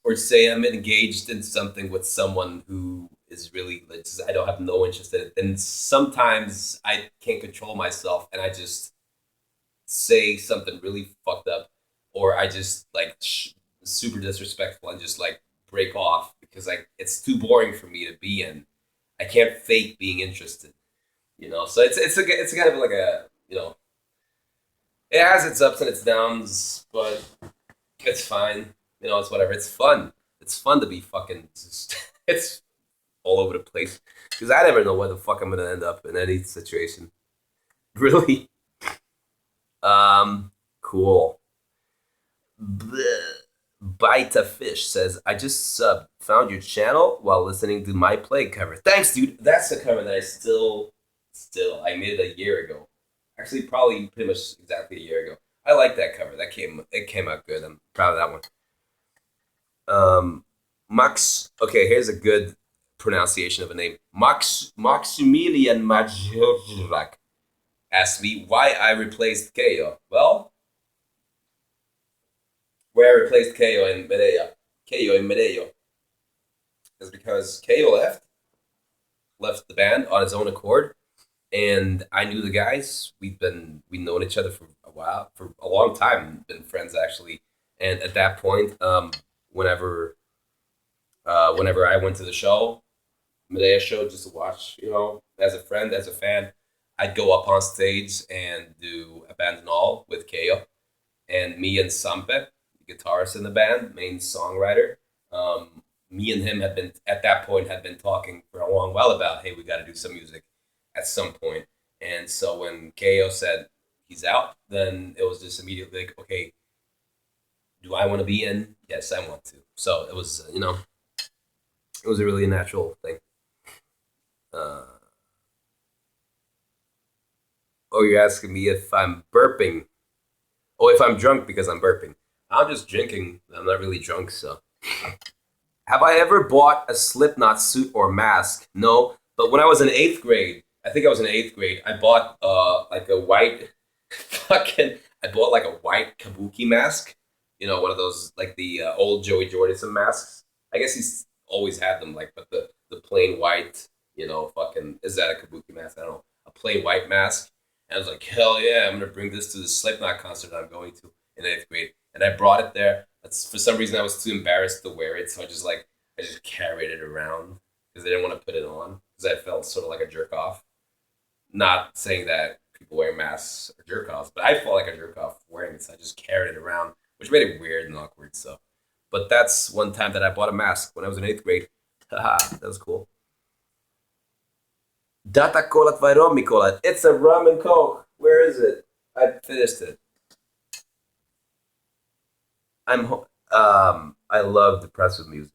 or say I'm engaged in something with someone who is really like I don't have no interest in it, then sometimes I can't control myself and I just say something really fucked up, or I just like super disrespectful and just like break off because like it's too boring for me to be in. I can't fake being interested, So it's kind of like a it has its ups and its downs, but it's fine. It's whatever. It's fun. It's fun to be fucking. It's all over the place because I never know where the fuck I'm gonna end up in any situation. Really. Cool. Bleh. Bite a Fish says, I just found your channel while listening to my Plague cover. Thanks, dude. That's the cover that I I made it a year ago. Actually, probably pretty much exactly a year ago. I like that cover. It came out good. I'm proud of that one. Max. Okay, here's a good pronunciation of a name. Maximilian Majorjak asked me why I replaced KO. Well, where I replaced KO in Medea. KO in Medeo is because KO left the band on his own accord, and I knew the guys. We known each other for a while, for a long time. Been friends actually, and at that point, whenever whenever I went to the show, Medea show, just to watch, as a friend, as a fan, I'd go up on stage and do Abandon All with KO, and me and Sampe, the guitarist in the band, main songwriter. Me and him had been at that point had been talking for a long while about, hey, we got to do some music at some point. And so when KO said he's out, then it was just immediately like, okay, do I want to be in? Yes, I want to. So it was, it was a really natural thing. Uh, oh, you're asking me if I'm burping. Oh, if I'm drunk because I'm burping. I'm just drinking. I'm not really drunk, so. Have I ever bought a Slipknot suit or mask? No, but when I was in eighth grade, I think I was in eighth grade, I bought like a white fucking. I bought like a white kabuki mask. You know, one of those like the old Joey Jordison masks. I guess he's always had them, like, but the plain white. You know, fucking is that a kabuki mask? I don't know, a plain white mask. And I was like, hell yeah, I'm gonna bring this to the Slipknot concert I'm going to in eighth grade, and I brought it there. That's for some reason I was too embarrassed to wear it, so I just carried it around because I didn't want to put it on because I felt sort of like a jerk off. Not saying that people wearing masks are jerk offs, but I felt like a jerk off wearing it, so I just carried it around, which made it weird and awkward. So, but that's one time that I bought a mask when I was in eighth grade. Haha, that was cool. Data cola tvajrom, Mikola. It's a rum and coke. Where is it? I finished it. I love depressive music.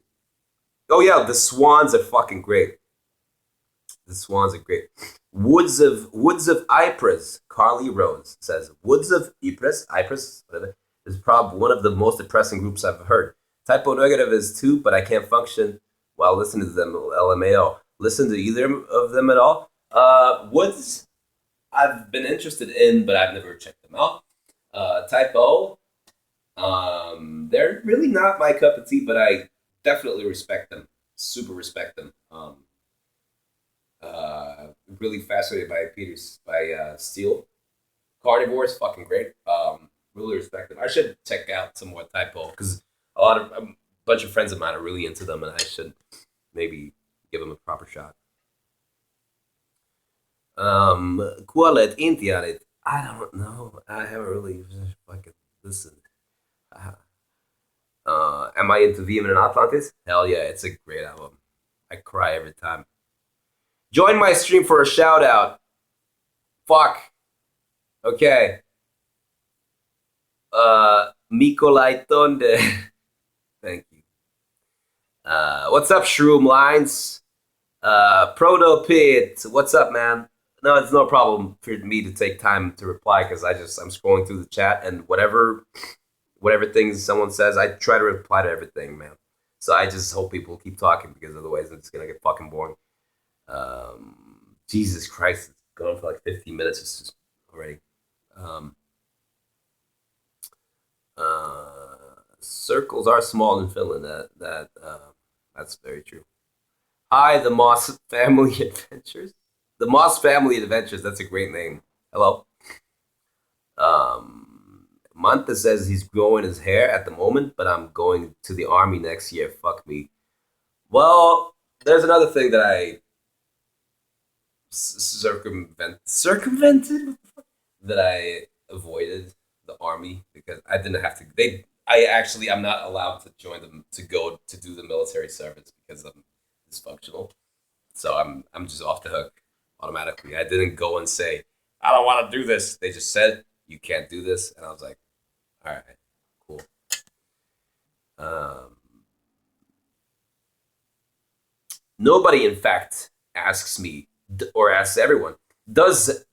Oh yeah, the Swans are fucking great. The Swans are great. Woods of Ypres. Carly Rose says Woods of Ypres, whatever, is probably one of the most depressing groups I've heard. Typo Negative is too, but I can't function while listening to them. LMAO. Listen to either of them at all? Woods, I've been interested in, but I've never checked them out. Typo, they're really not my cup of tea, but I definitely respect them. Super respect them. Really fascinated by Peter's by Steel. Carnivores, fucking great. Really respect them. I should check out some more Typo because a bunch of friends of mine are really into them, and I should maybe give them a proper shot. Kualet Intianit. I don't know. I haven't really fucking listened. Am I into Veeam and Atlantis? Hell yeah, it's a great album. I cry every time. Join my stream for a shout out. Fuck. Okay. Mikolai Tonde. Thank you. What's up, Shroom Lines? Proto Pit. What's up, man? No, it's no problem for me to take time to reply because I'm scrolling through the chat and whatever things someone says, I try to reply to everything, man. So I just hope people keep talking because otherwise it's gonna get fucking boring. Jesus Christ, it's going for like 15 minutes just already. Um, Circles are small in Finland. That's very true. Hi, the Moss Family Adventures. The Moss Family Adventures. That's a great name. Hello. Manta says he's growing his hair at the moment, but I'm going to the army next year. Fuck me. Well, there's another thing that I circumvented that I avoided the army because I didn't have to. I'm not allowed to join them to go to do the military service because I'm dysfunctional. So I'm just off the hook automatically. I didn't go and say I don't want to do this. They just said you can't do this, and I was like, all right, cool. Um, Nobody, in fact, asks me or asks everyone, does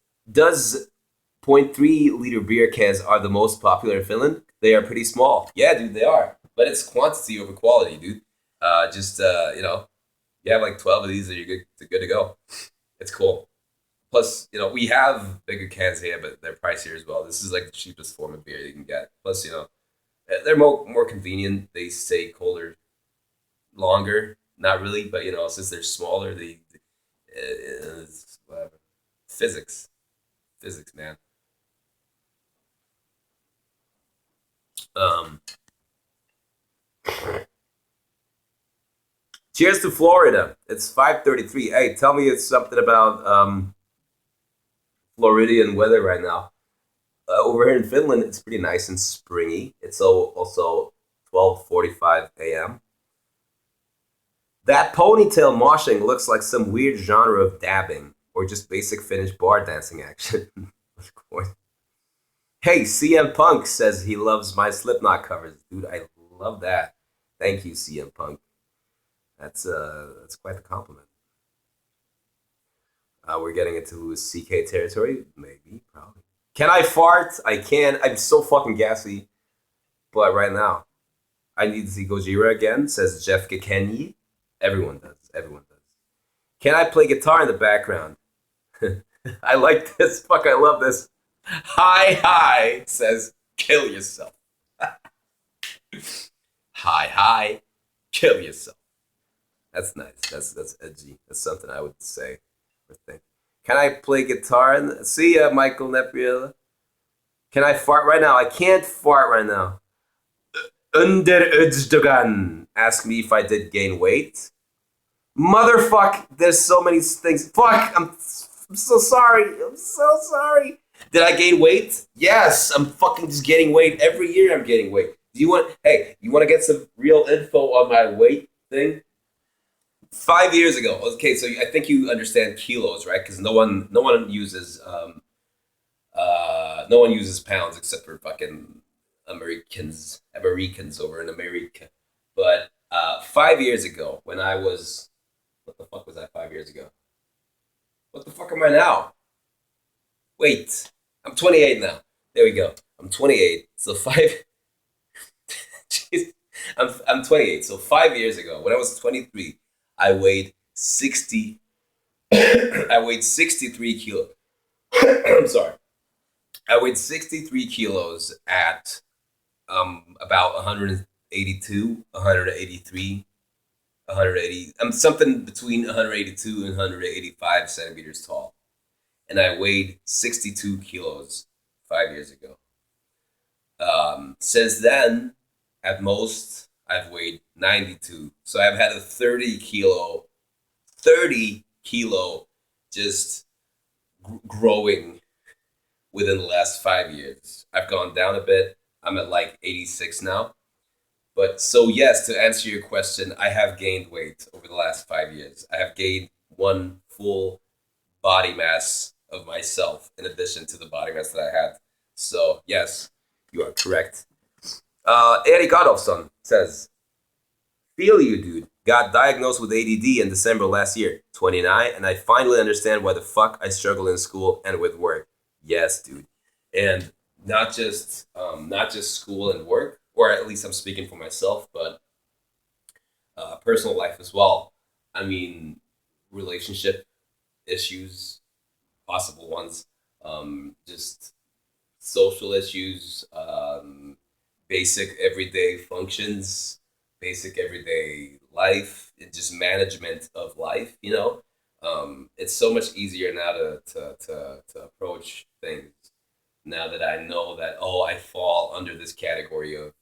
point 0.3 liter beer cans are the most popular in Finland? They are pretty small. Yeah, dude, they are. But it's quantity over quality, dude. Just you have like 12 of these and you're good to go. It's cool. Plus, we have bigger cans here, but they're pricier as well. This is like the cheapest form of beer you can get. Plus, they're more convenient. They stay colder longer. Not really, but since they're smaller, it's whatever. Physics, physics, man. Um, Cheers to Florida. It's 5:33. Hey, tell me it's something about Floridian weather right now. Over here in Finland, it's pretty nice and springy. It's also 12:45 a.m. That ponytail moshing looks like some weird genre of dabbing or just basic Finnish bar dancing action. Of course. Hey, CM Punk says he loves my Slipknot covers. Dude, I love that. Thank you, CM Punk. That's quite the compliment. We're getting into CK territory, maybe, probably. Can I fart? I can. I'm so fucking gassy, but right now I need to see Gojira again. Says Jeff Kenny. Everyone does. Everyone does. Can I play guitar in the background? I like this. Fuck, I love this. Hi, hi, says kill yourself. Hi, hi, kill yourself. That's nice. That's edgy. That's something I would say or think. Can I play guitar? See ya, Michael Nepriela. Can I fart right now? I can't fart right now. Under Özdögan asked me if I did gain weight. Motherfuck, there's so many things. Fuck, I'm so sorry. I'm so sorry. Did I gain weight? Yes, I'm fucking just getting weight. Every year I'm getting weight. Do you want, hey, you want to get some real info on my weight thing? 5 years ago. Okay, so I think you understand kilos, right? Because no one uses no one uses pounds except for fucking Americans over in America. But 5 years ago, when I was, what the fuck was that 5 years ago? What the fuck am I now? Wait, I'm 28 now. There we go. I'm 28. So five. Jeez, I'm 28. So 5 years ago, when I was 23, I weighed 60. I weighed 63 kilos. I'm sorry. I weighed 63 kilos at about 182, 183, 180. I'm something between 182 and 185 centimeters tall, and I weighed 62 kilos 5 years ago. Since then, at most, I've weighed 92. So I've had a 30 kilo just growing within the last 5 years. I've gone down a bit. I'm at like 86 now. But so, yes, to answer your question, I have gained weight over the last 5 years. I have gained one full body mass of myself in addition to the body mass that I had. So, yes, you are correct. Erik Adolfsson says, feel you, dude. Got diagnosed with ADD in December last year, 29, and I finally understand why the fuck I struggle in school and with work. Yes, dude. And not just school and work, or at least I'm speaking for myself, but personal life as well. I mean, relationship issues, possible ones, just social issues, basic everyday functions, basic everyday life, and just management of life. It's so much easier now to approach things now that I know that, oh, I fall under this category of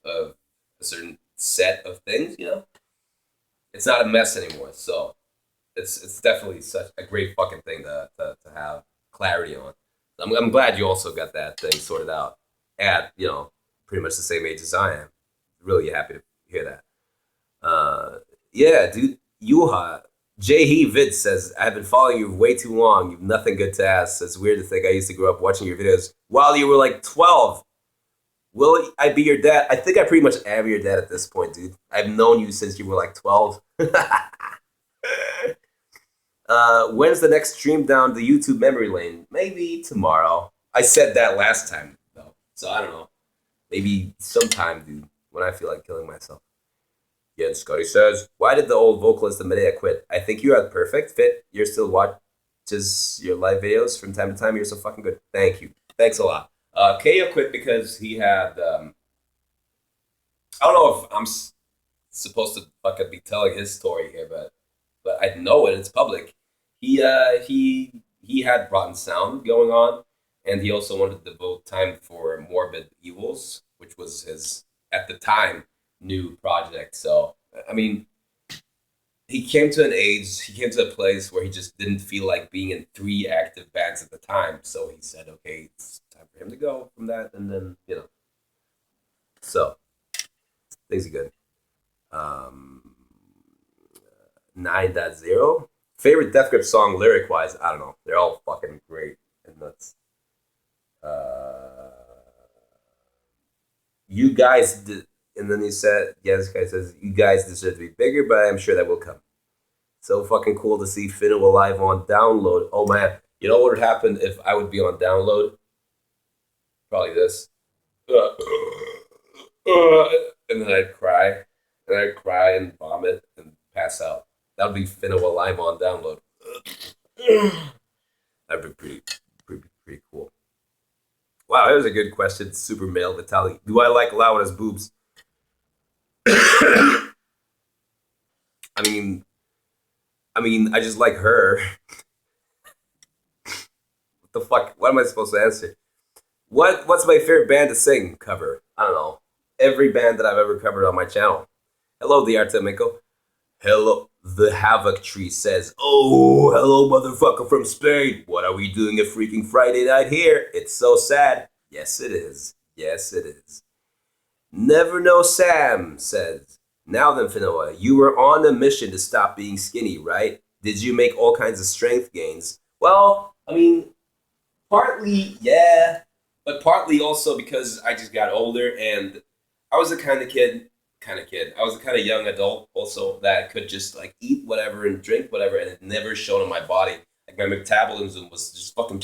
a certain set of things. It's not a mess anymore. So it's definitely such a great fucking thing to have clarity on. I'm glad you also got that thing sorted out at pretty much the same age as I am. Really happy to hear that. Yeah, dude. Yuha Jay Vid says, I've been following you way too long. You've nothing good to ask. It's weird to think I used to grow up watching your videos while you were like 12. Will I be your dad? I think I pretty much am your dad at this point, dude. I've known you since you were like 12. When's the next stream down the YouTube memory lane? Maybe tomorrow. I said that last time, though. So I don't know. Maybe sometime, dude, when I feel like killing myself. Yeah, Scotty says, why did the old vocalist of Medea quit? I think you are perfect fit. You're still watches your live videos from time to time. You're so fucking good. Thank you. Thanks a lot. Keo quit because he had, I don't know if I'm supposed to fucking be telling his story here, but I know it. It's public. He had rotten sound going on, and he also wanted to devote time for Morbid Evils, which was his at the time new project. So I mean, he came to a place where he just didn't feel like being in three active bands at the time. So he said, okay, it's time for him to go from that, and then so things are good. Um, 9.0 favorite Death Grip song lyric wise. I don't know. They're all fucking great and nuts. Uh, you guys, and then he said, yeah, this guy says, you guys deserve to be bigger, but I'm sure that will come. So fucking cool to see Finno live on download. Oh man, you know what would happen if I would be on download? Probably this. And then I'd cry. And I'd cry and vomit and pass out. That would be Finno live on download. That'd be pretty cool. Wow, that was a good question. Super male Vitaly. Do I like Laura's boobs? I mean, I just like her. What the fuck? What am I supposed to answer? What's my favorite band to sing cover? I don't know. Every band that I've ever covered on my channel. Hello, the Artemico. Hello, the Havoc Tree says, "Oh, hello, motherfucker from Spain. What are we doing a freaking Friday night here? It's so sad." Yes, it is. Yes, it is. Never Know Sam says, "Now then, Finoa, you were on a mission to stop being skinny, right? Did you make all kinds of strength gains?" Well, partly, yeah, but partly also because I just got older and I was the kind of kid. I was the kind of young adult also that could just like eat whatever and drink whatever, and it never showed on my body. Like my metabolism was just fucking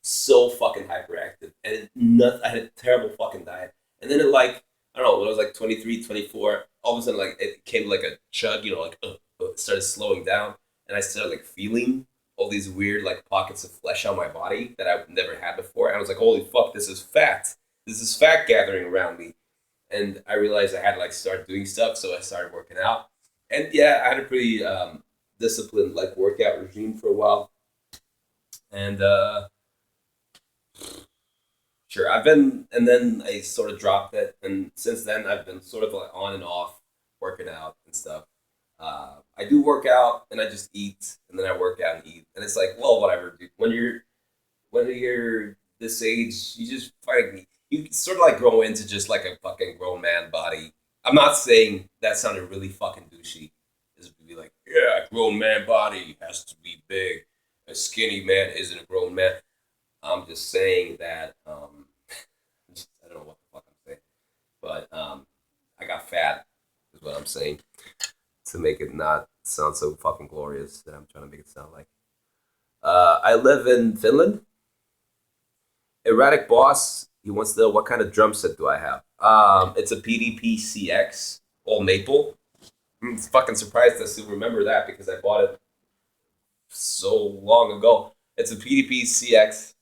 so fucking hyperactive, and I had a terrible fucking diet. And then I don't know, when I was like 23, 24, all of a sudden like it came like a chug, like it started slowing down, and I started like feeling all these weird like pockets of flesh on my body that I've never had before. And I was like, holy fuck, this is fat. This is fat gathering around me. And I realized I had to like start doing stuff, so I started working out. And yeah, I had a pretty disciplined like workout regime for a while. And sure, and then I sort of dropped it, and since then I've been sort of like on and off working out and stuff. I do work out and I just eat, and then I work out and eat, and it's like, well, whatever, dude. When you're this age, you just find you sort of like grow into just like a fucking grown man body. I'm not saying that sounded really fucking douchey. Is to be like, yeah, a grown man body has to be big. A skinny man isn't a grown man. I'm just saying that I don't know what the fuck I'm saying, but I got fat is what I'm saying to make it not sound so fucking glorious that I'm trying to make it sound like. I live in Finland. Erratic Boss. He wants to know what kind of drum set do I have. It's a PDP CX all maple. I'm fucking surprised to still remember that because I bought it so long ago. It's a PDP CX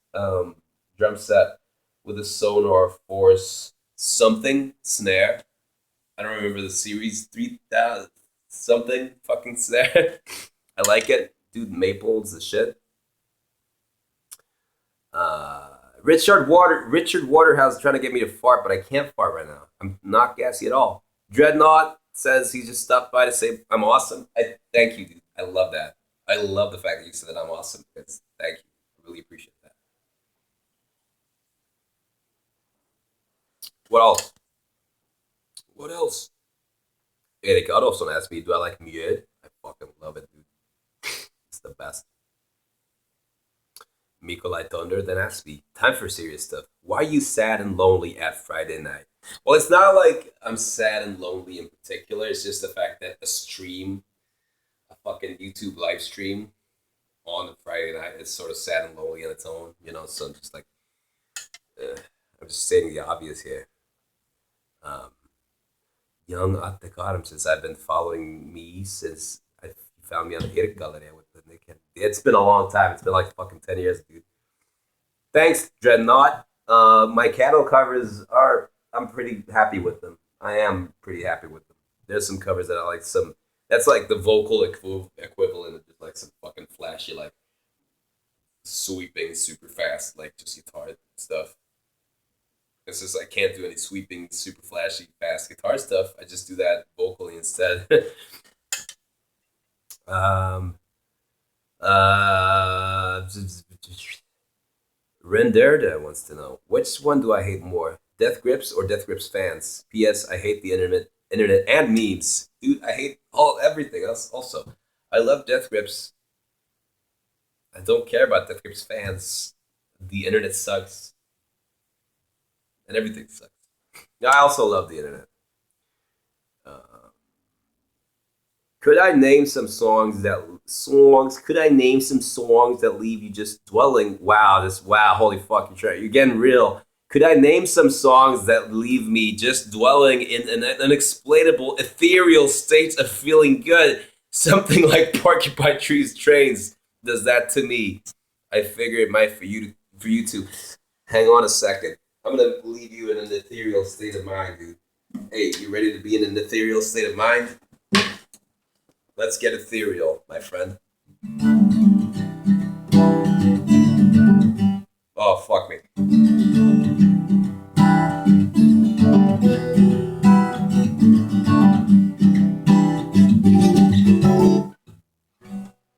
drum set with a Sonar Force something snare. I don't remember the series 3000 something fucking snare. I like it. Dude, Maple's the shit. Richard Waterhouse trying to get me to fart, but I can't fart right now. I'm not gassy at all. Dreadnought says he just stopped by to say I'm awesome. I thank you, dude. I love that. I love the fact that you said that I'm awesome. Thank you. I really appreciate that. What else? What else? Erik Adolfsson asked me, do I like Mjöd? I fucking love it, dude. It's the best. Mikolai Thunder then asked me, time for serious stuff. Why are you sad and lonely at Friday night? Well, it's not like I'm sad and lonely in particular. It's just the fact that a fucking YouTube live stream on a Friday night is sort of sad and lonely on its own. So I'm just like, I'm just stating the obvious here. Um, Young Atte Karim says, I've been following me since I found me on the Erik Galleria with the Nick. It's been a long time. It's been like fucking 10 years, dude. Thanks, Dreadnought. My cattle covers I'm pretty happy with them. I am pretty happy with them. There's some covers that I like that's like the vocal equivalent of just like some fucking flashy, like sweeping super fast, like just guitar stuff. It's just I can't do any sweeping, super flashy, fast guitar stuff. I just do that vocally instead. um, Renderda wants to know which one do I hate more, Death Grips or Death Grips fans? P.S. I hate the internet and memes, dude. I hate everything else. Also, I love Death Grips. I don't care about Death Grips fans. The internet sucks, and everything sucks. Yeah, I also love the internet. Uh, Could I name some songs? Could I name some songs that leave you just dwelling? Wow, holy fucking shit, you're getting real. Could I name some songs that leave me just dwelling in an unexplainable, ethereal state of feeling good? Something like Porcupine Tree's Trains does that to me. I figure it might for you to hang on a second. I'm gonna leave you in an ethereal state of mind, dude. Hey, you ready to be in an ethereal state of mind? Let's get ethereal, my friend. Oh, fuck me.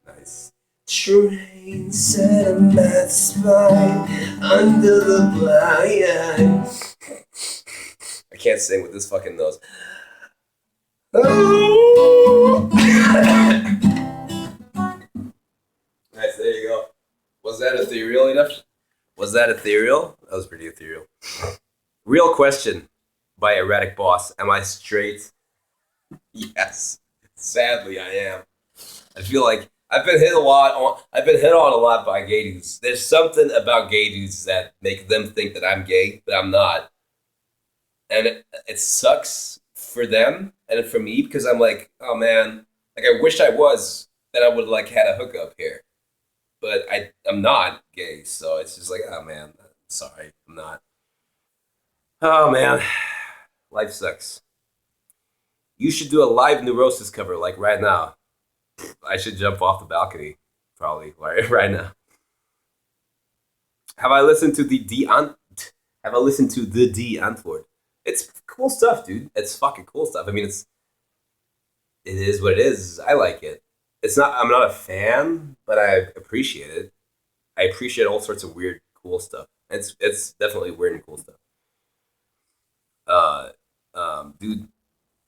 Nice. Train set my spine under the blind. I can't sing with this fucking nose. Oh! Nice, there you go. Was that ethereal enough? Was that ethereal? That was pretty ethereal. Real question by Erratic Boss. Am I straight? Yes. Sadly, I am. I feel like I've been hit a lot on. I've been hit on a lot by gay dudes. There's something about gay dudes that make them think that I'm gay, but I'm not, and it sucks for them and for me because I'm like, oh man, like I wish I was. That I would like had a hookup here, but I'm not gay, so it's just like, oh man, sorry, I'm not. Oh man, life sucks. You should do a live Neurosis cover like right now. I should jump off the balcony, probably right now. Have I listened to the D Ant? Have I listened to the D Antwoord? It's cool stuff, dude. It's fucking cool stuff. I mean, it is what it is. I like it. It's not. I'm not a fan, but I appreciate it. I appreciate all sorts of weird, cool stuff. It's definitely weird and cool stuff. Uh, dude,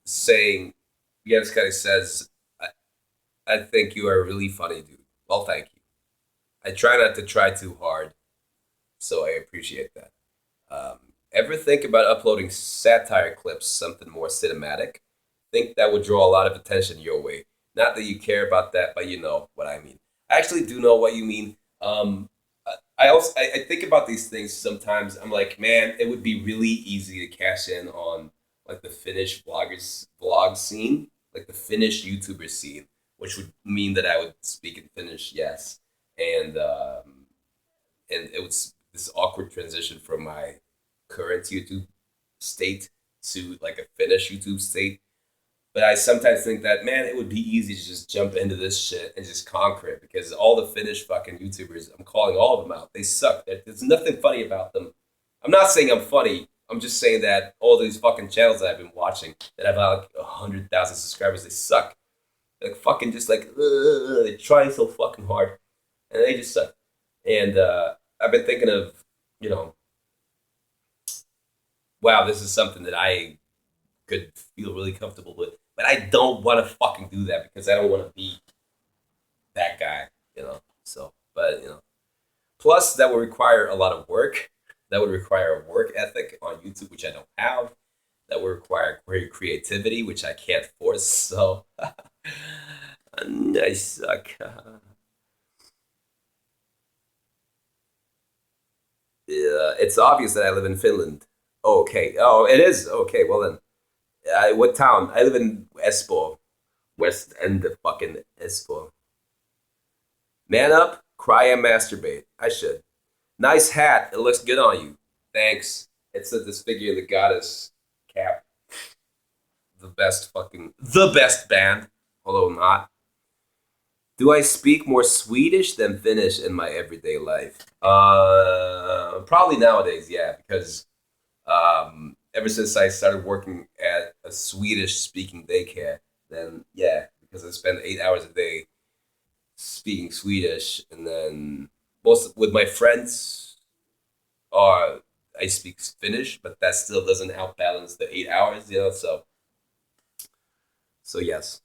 saying Jens kind of says, I think you are really funny, dude. Well, thank you. I try not to try too hard, so I appreciate that. Ever think about uploading satire clips, something more cinematic? Think that would draw a lot of attention your way. Not that you care about that, but you know what I mean. I actually do know what you mean. I think about these things sometimes. I'm like, man, it would be really easy to cash in on like the Finnish bloggers vlog scene, like the Finnish YouTuber scene, which would mean that I would speak in Finnish, yes, and and it was this awkward transition from my current YouTube state to like a Finnish YouTube state. But I sometimes think that man, it would be easy to just jump into this shit and just conquer it because all the Finnish fucking YouTubers, I'm calling all of them out. They suck. There's nothing funny about them. I'm not saying I'm funny. I'm just saying that all these fucking channels that I've been watching that have like 100,000 subscribers, they suck. Like fucking just like they're trying so fucking hard, and they just suck. And I've been thinking of, you know, wow, this is something that I could feel really comfortable with. But I don't want to fucking do that because I don't want to be that guy, you know. So, but you know, plus that would require a lot of work. That would require a work ethic on YouTube, which I don't have. That would require great creativity, which I can't force. So, I suck. Yeah, it's obvious that I live in Finland. Oh, okay. Oh, it is okay. Well then, what town? I live in Espoo, West End of fucking Espoo. Man up, cry and masturbate. I should. Nice hat. It looks good on you. Thanks. It's a disfigure the goddess cap. The best band. Although not. Do I speak more Swedish than Finnish in my everyday life? Probably nowadays, yeah, because ever since I started working at a Swedish speaking daycare, then yeah, because I spend 8 hours a day speaking Swedish, and then most with my friends, I speak Finnish, but that still doesn't outbalance the 8 hours, you know. So yes.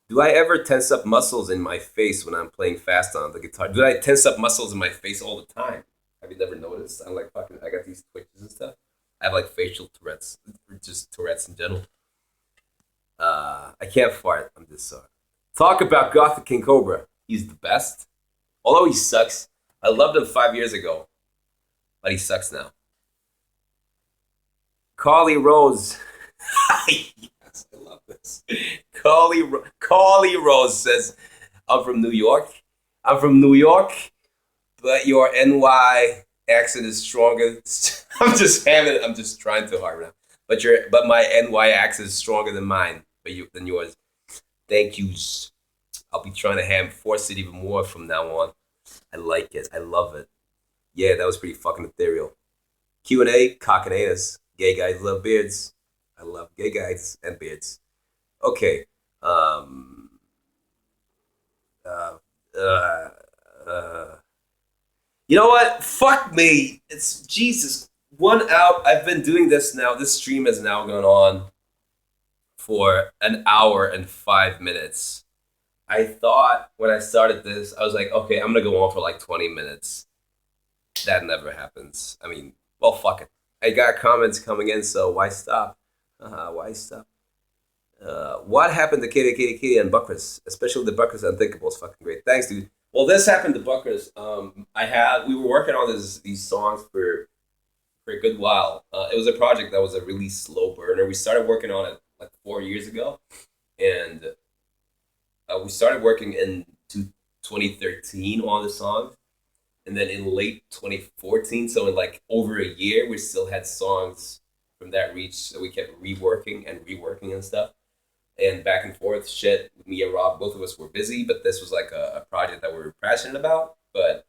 Do I ever tense up muscles in my face when I'm playing fast on the guitar? Do I tense up muscles in my face all the time? Have you never noticed? I'm like fucking. I got these twitches and stuff. I have like facial Tourette's, or just Tourette's in general. I can't fart. I'm just sorry. Talk about Gothic King Cobra. He's the best. Although he sucks. I loved him 5 years ago, but he sucks now. Carly Rose. Yes, I love this. Carly Rose says, I'm from New York. I'm from New York, but your NY accent is stronger. I'm just trying too hard now. But my NY accent is stronger than mine, than yours. Thank yous. I'll be trying to force it even more from now on. I like it. I love it. Yeah, that was pretty fucking ethereal. Q&A, cockinators. Gay guys love beards. I love gay guys and beards. Okay. Um. Uh. Uh. uh you know what? Fuck me. It's Jesus. One out. I've been doing this now. This stream has now gone on for an hour and 5 minutes. I thought when I started this, I was like, okay, I'm gonna go on for like 20 minutes. That never happens. I mean, well, fuck it. I got comments coming in, so why stop? Why stop? What happened to Kitty and Buckers? Especially the Buckers Unthinkable is fucking great. Thanks, dude. Well, this happened to Buckers. We were working on these songs for a good while. It was a project that was a really slow burner. We started working on it like 4 years ago, and we started working in 2013 on the song, and then in late 2014, so in like over a year, we still had songs from that reach. So we kept reworking and stuff, and back and forth shit. Me and Rob, both of us were busy, but this was like a project that we were passionate about, but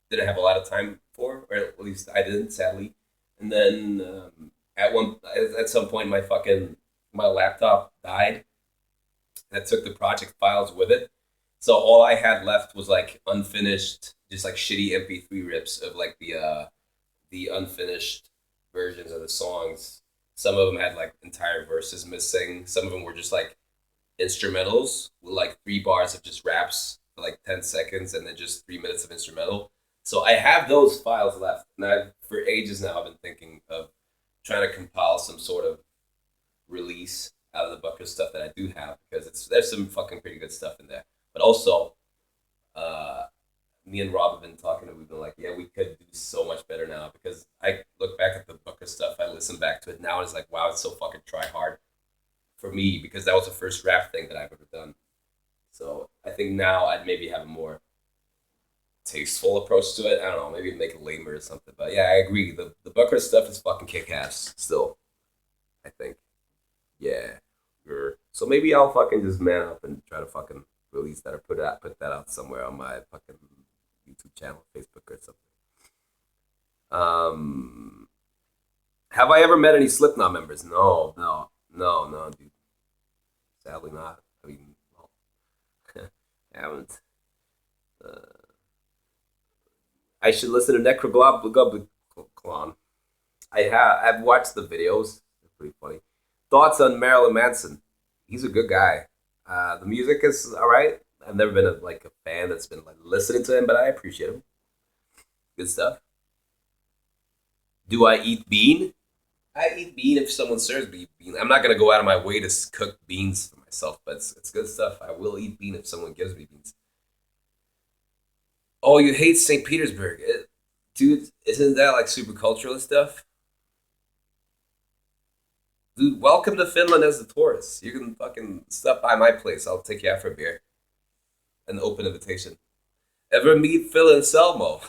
didn't have a lot of time for, or at least I didn't, sadly. And then at some point, my laptop died. That took the project files with it. So all I had left was like unfinished, just like shitty MP3 rips of like the unfinished versions of the songs. Some of them had like entire verses missing. Some of them were just like instrumentals with like 3 bars of just raps for like 10 seconds and then just 3 minutes of instrumental. So I have those files left, and for ages now I've been thinking of trying to compile some sort of release out of the Bucker stuff that I do have, because there's some fucking pretty good stuff in there. But also, uh, me and Rob have been talking, and we've been like, yeah, we could do so much better now, because I look back at the Bucker stuff, I listen back to it now, and it's like, wow, it's so fucking try hard for me, because that was the first rap thing that I've ever done. So I think now I'd maybe have a more tasteful approach to it. I don't know, maybe make it lamer or something. But yeah, I agree. The Bucker stuff is fucking kick ass still, I think. Yeah. Sure. So maybe I'll fucking just man up and try to fucking release that, or put that out somewhere on my fucking YouTube channel, Facebook or something. Um have I ever met any Slipknot members? No, dude. Sadly not. I mean, well, I haven't. Uh, I should listen to Necroglobulan. I've watched the videos. They're pretty funny. Thoughts on Marilyn Manson? He's a good guy. The music is all right. I've never been like a fan that's been like listening to him, but I appreciate him. Good stuff. Do I eat bean? I eat bean if someone serves me bean. I'm not gonna go out of my way to cook beans for myself, but it's good stuff. I will eat bean if someone gives me beans. Oh, you hate St. Petersburg, dude? Isn't that like super cultural and stuff? Dude, welcome to Finland as a tourist. You can fucking stop by my place. I'll take you out for a beer. An open invitation. Ever meet Phil Anselmo?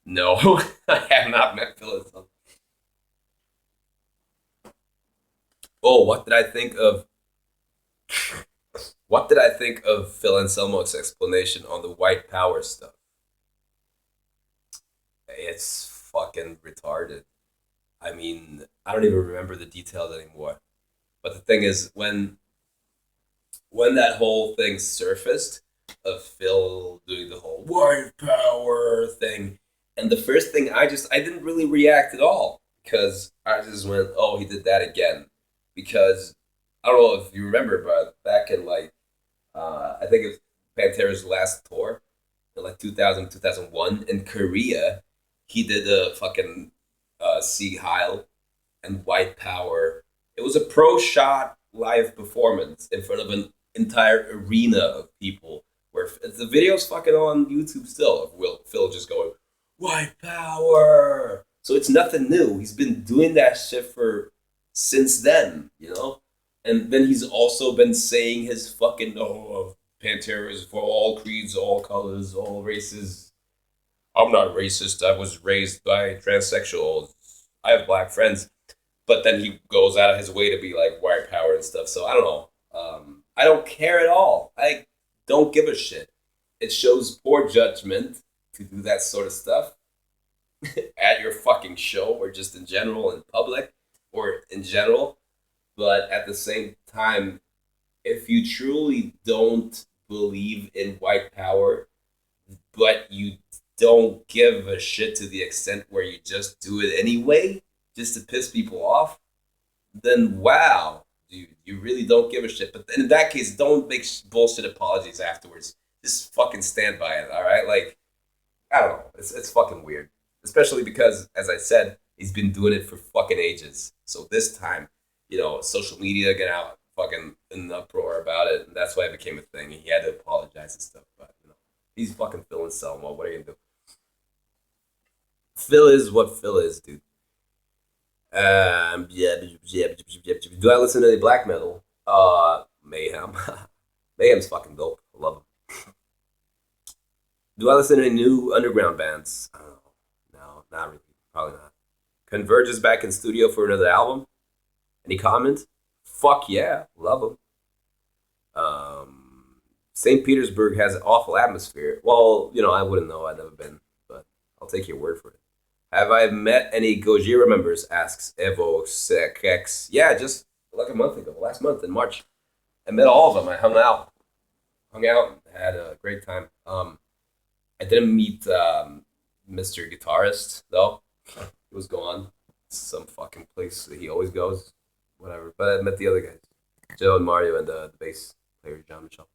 No, I have not met Phil Anselmo. Oh, what did I think of Phil Anselmo's explanation on the white power stuff? It's fucking retarded. I mean, I don't even remember the details anymore. But the thing is, when that whole thing surfaced of Phil doing the whole white power thing, and the first thing I didn't really react at all, because I just went, oh, he did that again. Because I don't know if you remember, but back in like I think it's Pantera's last tour in like 2000, 2001 in Korea, he did a fucking Sieg Heil and White Power. It was a pro shot live performance in front of an entire arena of people. Where the video's fucking on YouTube still of Will Phil just going white power. So it's nothing new. He's been doing that shit for since then, you know. And then he's also been saying his fucking of Pantera is for all creeds, all colors, all races. I'm not racist. I was raised by transsexuals. I have black friends, but then he goes out of his way to be like white power and stuff. So I don't know. I don't care at all. I don't give a shit. It shows poor judgment to do that sort of stuff at your fucking show or just in general in public or in general. But at the same time, if you truly don't believe in white power, but you don't give a shit to the extent where you just do it anyway, just to piss people off, then wow, dude, you really don't give a shit. But in that case, don't make bullshit apologies afterwards. Just fucking stand by it, all right? Like, I don't know. It's fucking weird. Especially because, as I said, he's been doing it for fucking ages. So this time, social media get out fucking in an uproar about it, and that's why it became a thing. And he had to apologize and stuff. But he's fucking Phil Anselmo. What are you gonna do? Phil is what Phil is, dude. Yeah. Do I listen to any black metal? Mayhem. Mayhem's fucking dope. I love him. Do I listen to any new underground bands? I don't know. No, not really. Probably not. Converge is back in studio for another album. Any comments? Fuck yeah, love them. St. Petersburg has an awful atmosphere. Well, I wouldn't know. I've never been, but I'll take your word for it. Have I met any Gojira members? Asks Evo Sekex. Yeah, just like a month ago, last month in March. I met all of them. I hung out, had a great time. I didn't meet Mr. Guitarist though. He was gone. Some fucking place that he always goes. Whatever. But I met the other guys, Joe and Mario, and the bass player John Michel.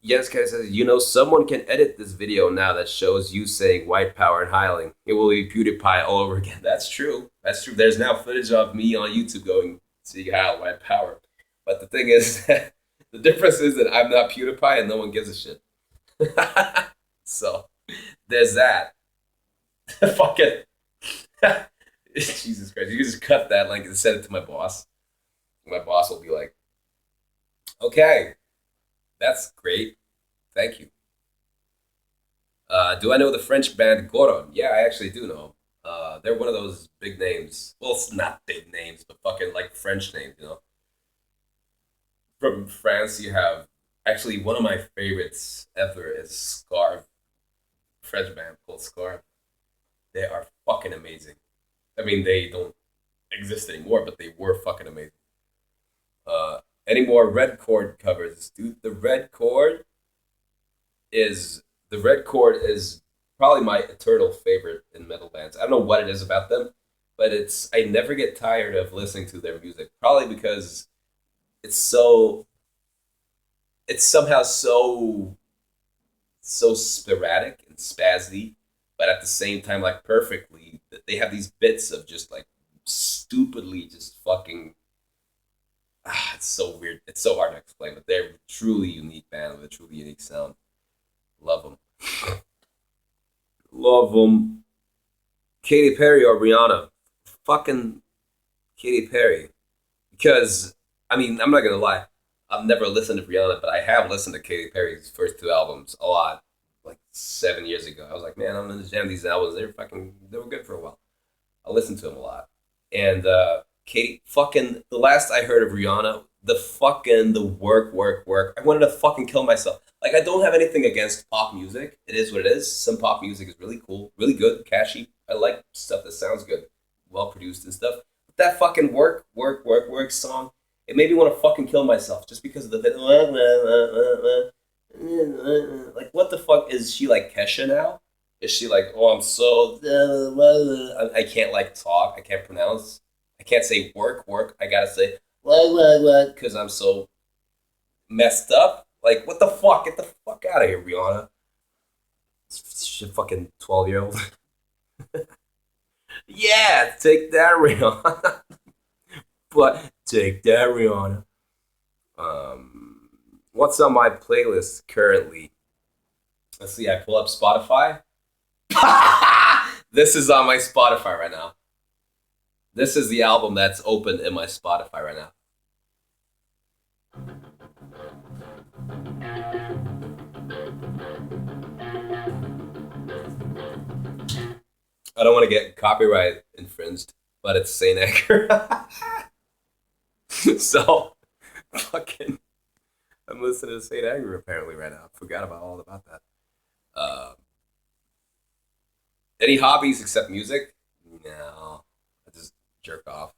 Yes, guys says, someone can edit this video now that shows you saying white power and hiling. It will be PewDiePie all over again. That's true. That's true. There's now footage of me on YouTube going, see how white power. But the thing is, the difference is that I'm not PewDiePie and no one gives a shit. So, there's that. Fuck it. Jesus Christ. You can just cut that link and send it to my boss. My boss will be like, okay. That's great. Thank you. Do I know the French band Goron? Yeah, I actually do know. They're one of those big names. Well, it's not big names, but fucking like French names. From France, you have actually one of my favorites ever is Scarf. French band called Scarf. They are fucking amazing. I mean, they don't exist anymore, but they were fucking amazing. Any more Red Chord covers, dude? The Red Chord is probably my eternal favorite in metal bands. I don't know what it is about them, but I never get tired of listening to their music. Probably because it's somehow so sporadic and spazzy, but at the same time like perfectly. They have these bits of just like stupidly just fucking. It's so weird. It's so hard to explain, but they're a truly unique band with a truly unique sound. Love them. Love them. Katy Perry or Rihanna? Fucking Katy Perry. Because, I mean, I'm not going to lie. I've never listened to Rihanna, but I have listened to Katy Perry's first two albums a lot. Like 7 years ago. I was like, man, I'm going to jam these albums. They were good for a while. I listened to them a lot. And, Katy, fucking, the last I heard of Rihanna, the work. I wanted to fucking kill myself. Like, I don't have anything against pop music. It is what it is. Some pop music is really cool, really good, catchy. I like stuff that sounds good, well produced and stuff. But that fucking work song, it made me want to fucking kill myself just because of the bit. Like, what the fuck? Is she like Kesha now? Is she like, oh, I'm so. I can't like talk. I can't pronounce. I can't say work. I gotta say what because I'm so messed up. Like, what the fuck? Get the fuck out of here, Rihanna. Shit, fucking 12-year-old. Yeah, take that, Rihanna. But take that, Rihanna. What's on my playlist currently? Let's see. I pull up Spotify. This is on my Spotify right now. This is the album that's open in my Spotify right now. I don't want to get copyright infringed, but it's Saint Anger. So fucking, I'm listening to Saint Anger apparently right now. Forgot about all about that. Uh, any hobbies except music? No, I just jerk off.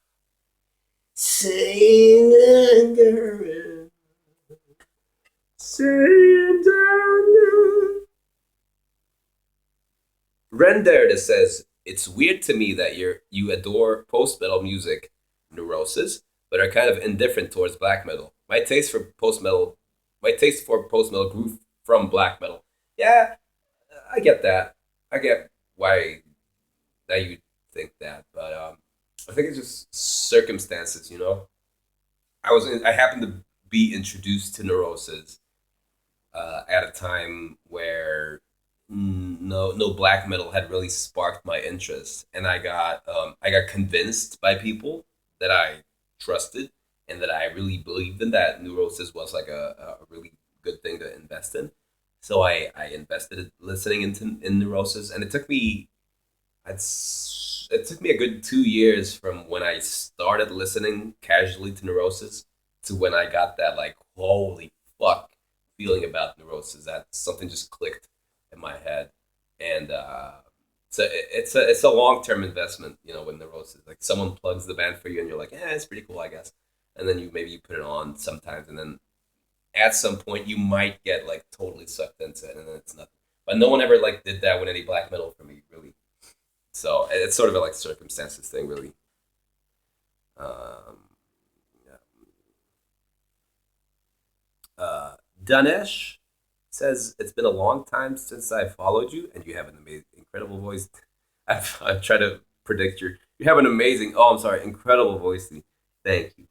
Saint Anger, Saint Anger. Render that says it's weird to me that you adore post metal music, Neurosis, but are kind of indifferent towards black metal. My taste for post metal grew from black metal. Yeah, I get that. I get why that you think that, but I think it's just circumstances. I happened to be introduced to Neurosis at a time where no black metal had really sparked my interest, and I got convinced by people that I trusted and that I really believed in that Neurosis was like a really good thing to invest in. So I invested in listening in Neurosis, and it took me a good 2 years from when I started listening casually to Neurosis to when I got that like holy fuck feeling about Neurosis. That something just clicked in my head, and it's a long term investment. When Neurosis, like someone plugs the band for you, and you're like, yeah, it's pretty cool, I guess. And then you put it on sometimes, and then at some point you might get like totally sucked into it, and then it's nothing. But no one ever like did that with any black metal for me, really. So it's sort of a like circumstances thing, really. Um, yeah. Danesh says it's been a long time since I followed you, and you have an amazing, incredible voice. I've tried to predict you have an amazing. Oh, I'm sorry, incredible voice. Thank you.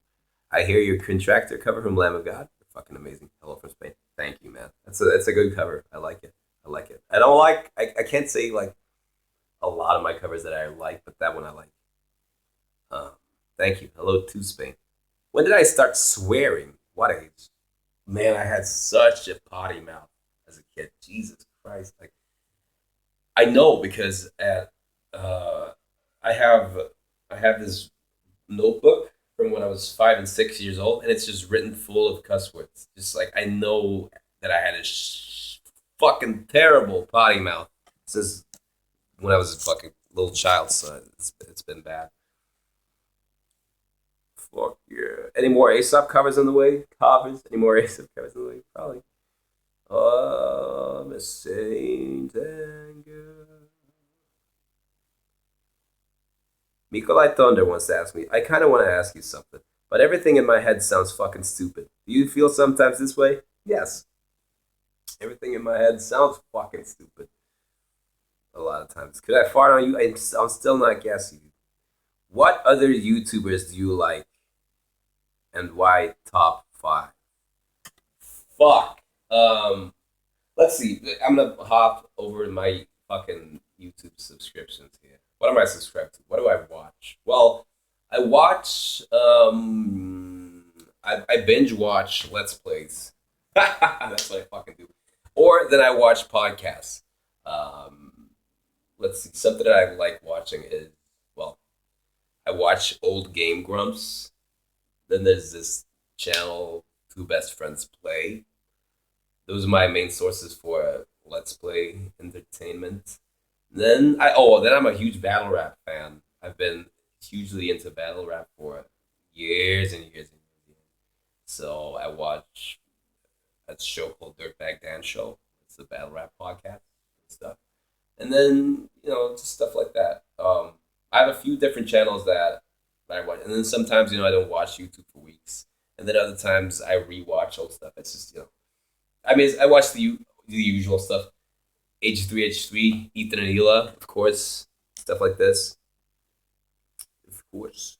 I hear your contractor cover from Lamb of God. You're fucking amazing. Hello from Spain. Thank you, man. That's a good cover. I like it. I like it. I don't like. I can't say like a lot of my covers that I like, but that one I like. Um, Thank you. Hello to Spain. When did I start swearing? What age? Man, I had such a potty mouth as a kid. Jesus Christ! Like I know because at uh, I have I have this notebook from when I was 5 and 6 years old, and it's just written full of cuss words. Just like I know that I had a fucking terrible potty mouth since when I was a fucking little child. So it's been bad. Fuck yeah. Any more ASAP covers on the way? Covers? Any more ASAP covers on the way? Probably. Miss Saint Anger. Nikolai Thunder wants to ask me. I kind of want to ask you something, but everything in my head sounds fucking stupid. Do you feel sometimes this way? Yes. Everything in my head sounds fucking stupid a lot of times. Could I fart on you? I'm still not guessing. What other YouTubers do you like, and why top five? Fuck. Let's see. I'm gonna hop over my fucking YouTube subscriptions here. What am I subscribed to? What do I watch? Well, I watch. I binge watch Let's Plays. That's what I fucking do. Or then I watch podcasts. Um, let's see. Something that I like watching is well, I watch old Game Grumps. Then there's this channel, Two Best Friends Play. Those are my main sources for Let's Play entertainment. Then I'm a huge battle rap fan. I've been hugely into battle rap for years and years and years. So I watch a show called Dirtbag Dan Show. It's a battle rap podcast and stuff. And then just stuff like that. I have a few different channels that I watch, and then sometimes I don't watch YouTube for weeks, and then other times I rewatch old stuff. It's just I mean I watch the usual stuff. H3H3, Ethan and Hila, of course, stuff like this. course,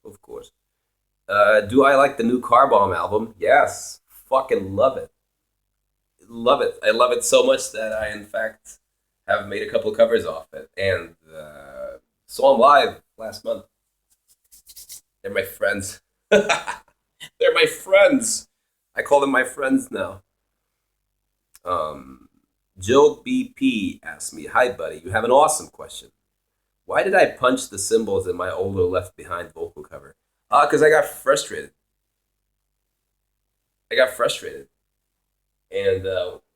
of course. Do I like the new Car Bomb album? Yes, fucking love it. Love it. I love it so much that I, in fact, have made a couple of covers off it and saw them live last month. They're my friends. They're my friends. I call them my friends now. Um, Joe BP asked me, "Hi, buddy. You have an awesome question. Why did I punch the symbols in my older Left Behind vocal cover? Because I got frustrated. I got frustrated, and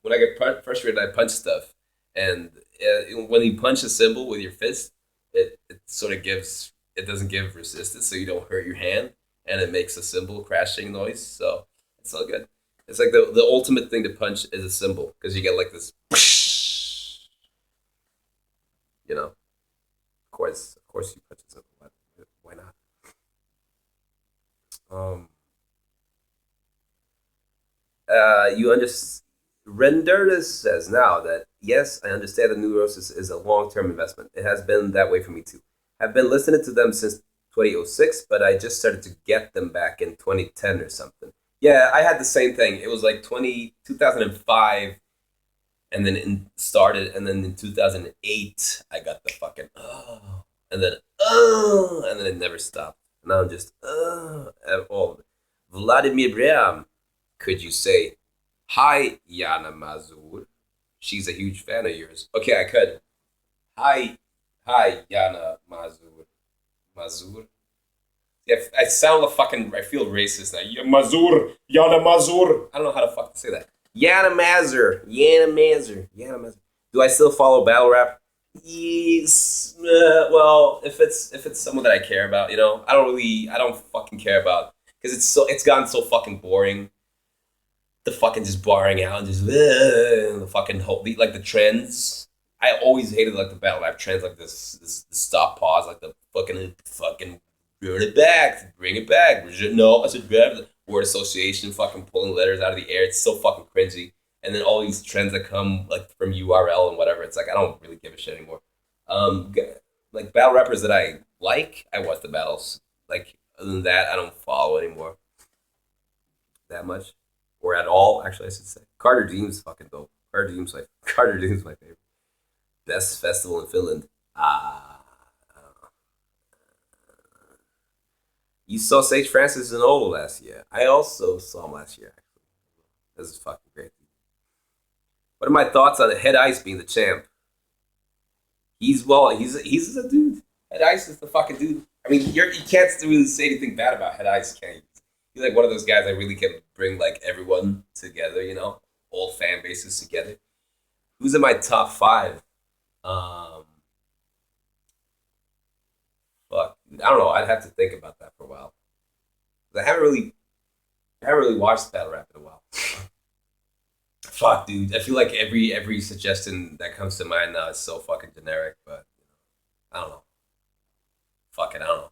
when I get frustrated, I punch stuff. And when you punch a symbol with your fist, it sort of gives it doesn't give resistance, so you don't hurt your hand, and it makes a cymbal crashing noise. So it's all good. It's like the ultimate thing to punch is a cymbal because you get like this, you know. Of course, you punch a cymbal. Why not? Um, you understand. Renderus says now that yes, I understand that Neurosis is a long-term investment. It has been that way for me too. I've been listening to them since 2006, but I just started to get them back in 2010 or something. Yeah, I had the same thing. It was like 2005, and then started, and then in 2008, I got the fucking and then and then it never stopped. Now I'm just all of it. Vladimir Briam, could you say hi, Yana Mazur? She's a huge fan of yours. Okay, I could. Hi, hi, Yana Mazur. Mazur. Yeah, I sound the fucking. I feel racist now. Mazur, Yana Mazur. I don't know how to fuck to say that. Yana Mazur, Yana Mazur, Yana Mazur. Do I still follow battle rap? Yes. Well, if it's someone that I care about, I don't fucking care about because it's gotten so fucking boring. The fucking just barring out and just the fucking whole like the trends. I always hated like the battle rap trends, like this stop pause, like the fucking bring it back. No, I said grab the word association, fucking pulling letters out of the air. It's so fucking cringy. And then all these trends that come like from URL and whatever. It's like I don't really give a shit anymore. Like battle rappers that I like, I watch the battles. Like other than that, I don't follow anymore that much or at all. Actually, I should say Carter Deem's fucking dope. Carter Deem's my favorite. Best festival in Finland. You saw Sage Francis in Oval last year. I also saw him last year. Actually, this is fucking great. What are my thoughts on Head Ice being the champ? He's a dude. Head Ice is the fucking dude. I mean, you can't really say anything bad about Head Ice, can you? He's like one of those guys that really can bring like everyone together. All fan bases together. Who's in my top five? Um, Fuck, I don't know. I'd have to think about that for a while. I haven't really watched battle rap in a while. Fuck, dude. I feel like every suggestion that comes to mind now is so fucking generic. But I don't know. Fuck it, I don't know.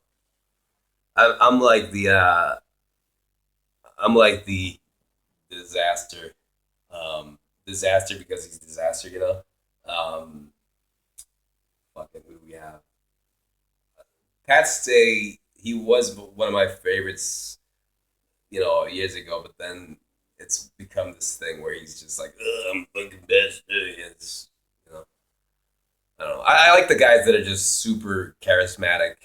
I'm like the disaster. Disaster because he's disaster. Um, Fucking who do we have? Pat Stay, he was one of my favorites, years ago. But then it's become this thing where he's just like, "Ugh, I'm fucking best." It's, I don't know. I like the guys that are just super charismatic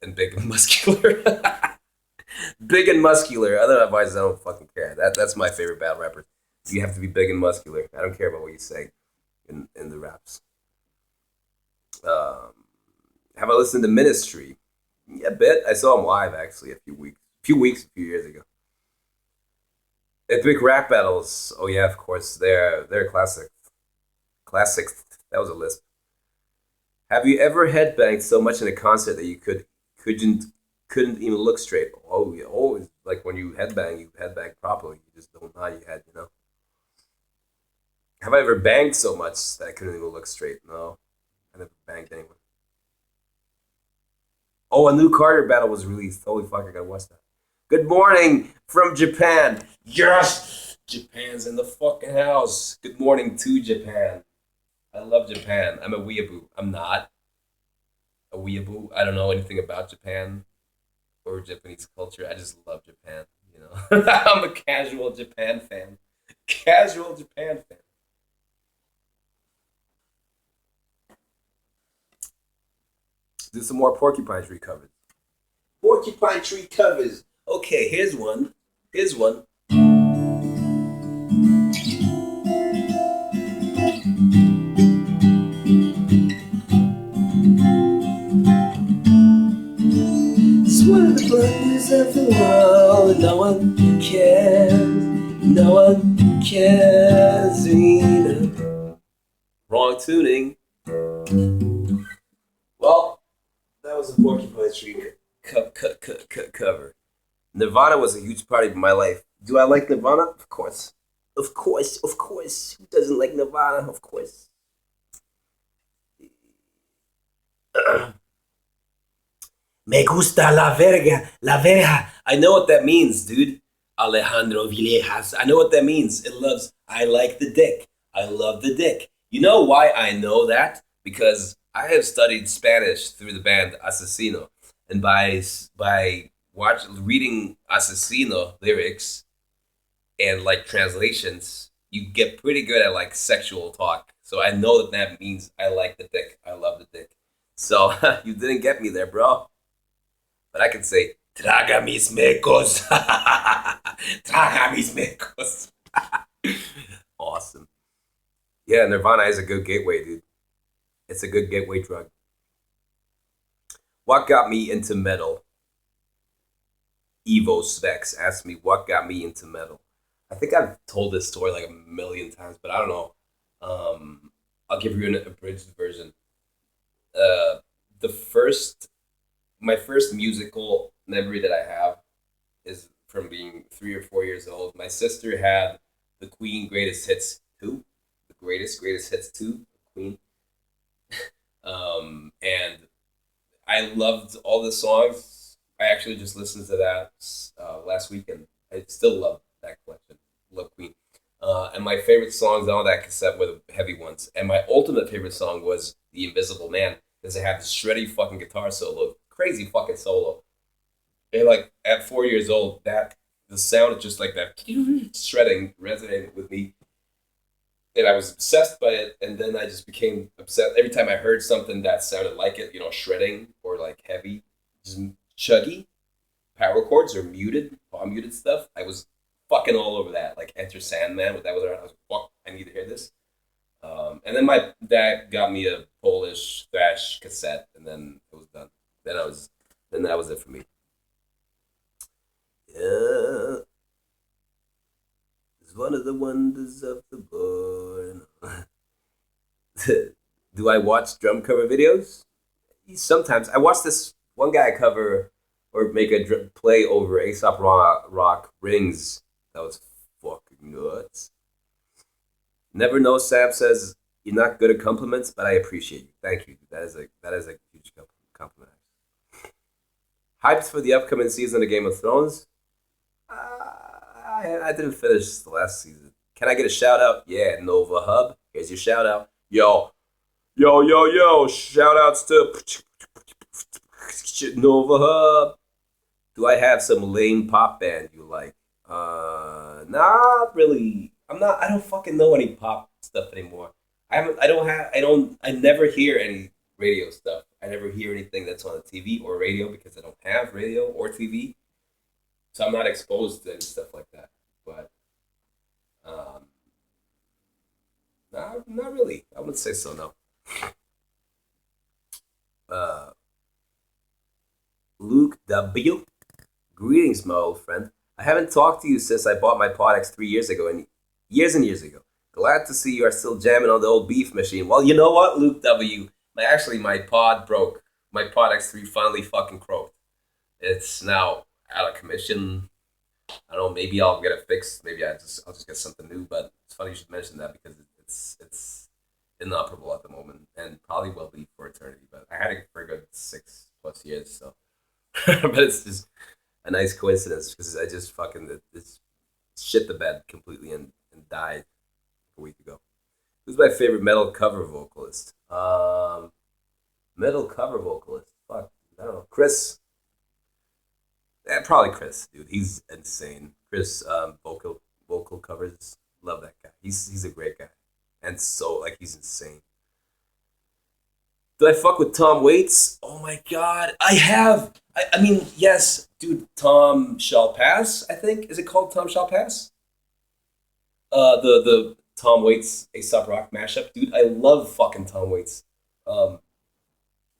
and big and muscular. Big and muscular. Otherwise, I don't fucking care. That's my favorite battle rapper. You have to be big and muscular. I don't care about what you say in the raps. Um, have I listened to Ministry? Yeah, a bit. I saw him live actually a few years ago. Epic rap battles. Oh yeah, of course. They're classic. Classics. That was a list. Have you ever headbanged so much in a concert that you couldn't couldn't even look straight? Oh, you always like when you headbang properly. You just don't nod your head. Have I ever banged so much that I couldn't even look straight? No, I never banged anyone. Oh, a new Carter battle was released. Holy fuck, I gotta watch that. Good morning from Japan. Yes, Japan's in the fucking house. Good morning to Japan. I love Japan. I'm a weeaboo. I'm not. a weeaboo. I don't know anything about Japan or Japanese culture. I just love Japan. You know, I'm a casual Japan fan. Casual Japan fan. Do some more Porcupine Tree covers. Porcupine Tree covers. Okay, here's one. Here's one. It's one of the blunders of the world. No one cares. No one cares. Wrong tuning. Well, that was a Porcupine Tree cover. Nirvana was a huge part of my life. Do I like Nirvana? Of course. Of course, of course. Who doesn't like Nirvana? Of course. Me gusta la verga, la verga. I know what that means, dude. Alejandro Villegas. I know what that means. It loves, I like the dick. I love the dick. You know why I know that? Because I have studied Spanish through the band Asesino. And reading Asesino lyrics and like translations, you get pretty good at like sexual talk. So I know that that means I like the dick. I love the dick. So you didn't get me there, bro. But I can say, traga mis mecos. Traga mis mecos. Awesome. Yeah, Nirvana is a good gateway, dude. It's a good gateway drug. What got me into metal? Evo Specs asked me what got me into metal. I think I've told this story like a million times, but I don't know. I'll give you an abridged version. Uh, the first, my first musical memory that I have is from being 3 or 4 years old. My sister had the Queen Greatest Hits 2, the Greatest Hits 2, Queen. And I loved all the songs. I actually just listened to that last weekend. I still love that collection. Love Queen. And my favorite songs on that cassette were the heavy ones. And my ultimate favorite song was The Invisible Man because it had this shreddy fucking guitar solo. Crazy fucking solo. And like at 4 years old, that the sound of just like that shredding resonated with me. And I was obsessed by it. And then I just became obsessed. Every time I heard something that sounded like it, you know, shredding or like heavy, just chuggy, power chords or muted, palm muted stuff, I was fucking all over that. Like Enter Sandman, when that was around, I was like, fuck, I need to hear this. And then my dad got me a Polish thrash cassette, and then it was done. Then that was it for me. Yeah, it's one of the wonders of the born. Do I watch drum cover videos? Sometimes I watch this one guy cover or make a play over Aesop Rock Rings. That was fucking nuts. Never know. Sam says you're not good at compliments, but I appreciate you. Thank you. That is a huge compliment. Hyped for the upcoming season of Game of Thrones. I didn't finish the last season. Can I get a shout out? Yeah, Nova Hub. Here's your shout out. Yo, yo, yo, yo. Shout outs to Nova Hub. Do I have some lame pop band you like? Not really. I don't fucking know any pop stuff anymore. I never hear any radio stuff. I never hear anything that's on the TV or radio because I don't have radio or TV. So I'm not exposed to any stuff like that. But, um, not really. I would say so, no. Uh, Luke W. Greetings, my old friend. I haven't talked to you since I bought my Pod X 3 years ago, and years ago. Glad to see you are still jamming on the old beef machine. Well, you know what, Luke W. My pod broke. My Pod X3 finally fucking croaked. It's now out of commission. I don't know. Maybe I'll get it fixed. Maybe I'll just get something new. But it's funny you should mention that because it's inoperable at the moment and probably will be for eternity. But I had it for a good 6+ years. So, but it's just a nice coincidence because I just fucking it's shit the bed completely and died a week ago. Who's my favorite metal cover vocalist? Metal cover vocalist. Fuck, I don't know. Chris. Probably Chris, dude. He's insane. Chris, vocal covers. Love that guy. He's a great guy, and so like he's insane. Did I fuck with Tom Waits? Oh my god, I have. I mean, yes, dude. Tom Shall Pass. I think is it called Tom Shall Pass? The Tom Waits Aesop Rock mashup, dude. I love fucking Tom Waits. Um,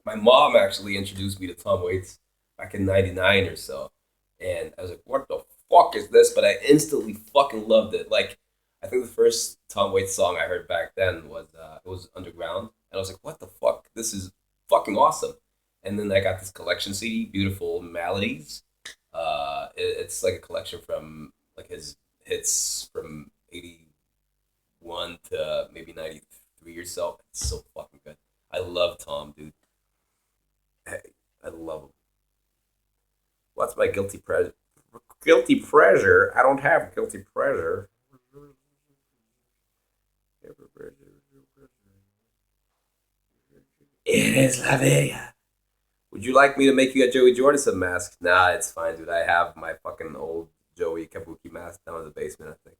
my mom actually introduced me to Tom Waits back in '99 or so, and I was like, "What the fuck is this?" But I instantly fucking loved it. Like, I think the first Tom Waits song I heard back then was it was Underground, and I was like, "What the fuck? This is fucking awesome." And then I got this collection CD, Beautiful Melodies. It's like a collection from like his hits from '81 to maybe '93 or so. It's so fucking good. I love Tom, dude. I love him. What's my guilty pleasure? Guilty pleasure? I don't have guilty pleasure. It is La Vega. Would you like me to make you a Joey Jordison mask? Nah, it's fine, dude. I have my fucking old Joey Kabuki mask down in the basement, I think.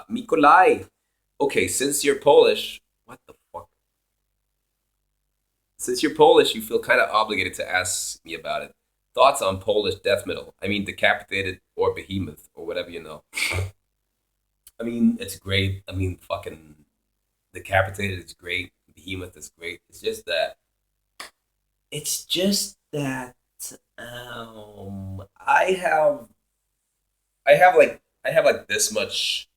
Mikolai. Okay, since you're Polish, what the fuck? Since you're Polish, you feel kind of obligated to ask me about it. Thoughts on Polish death metal? I mean, Decapitated or Behemoth or whatever you know. I mean, it's great. I mean, fucking Decapitated is great. Behemoth is great. It's just that I have like this much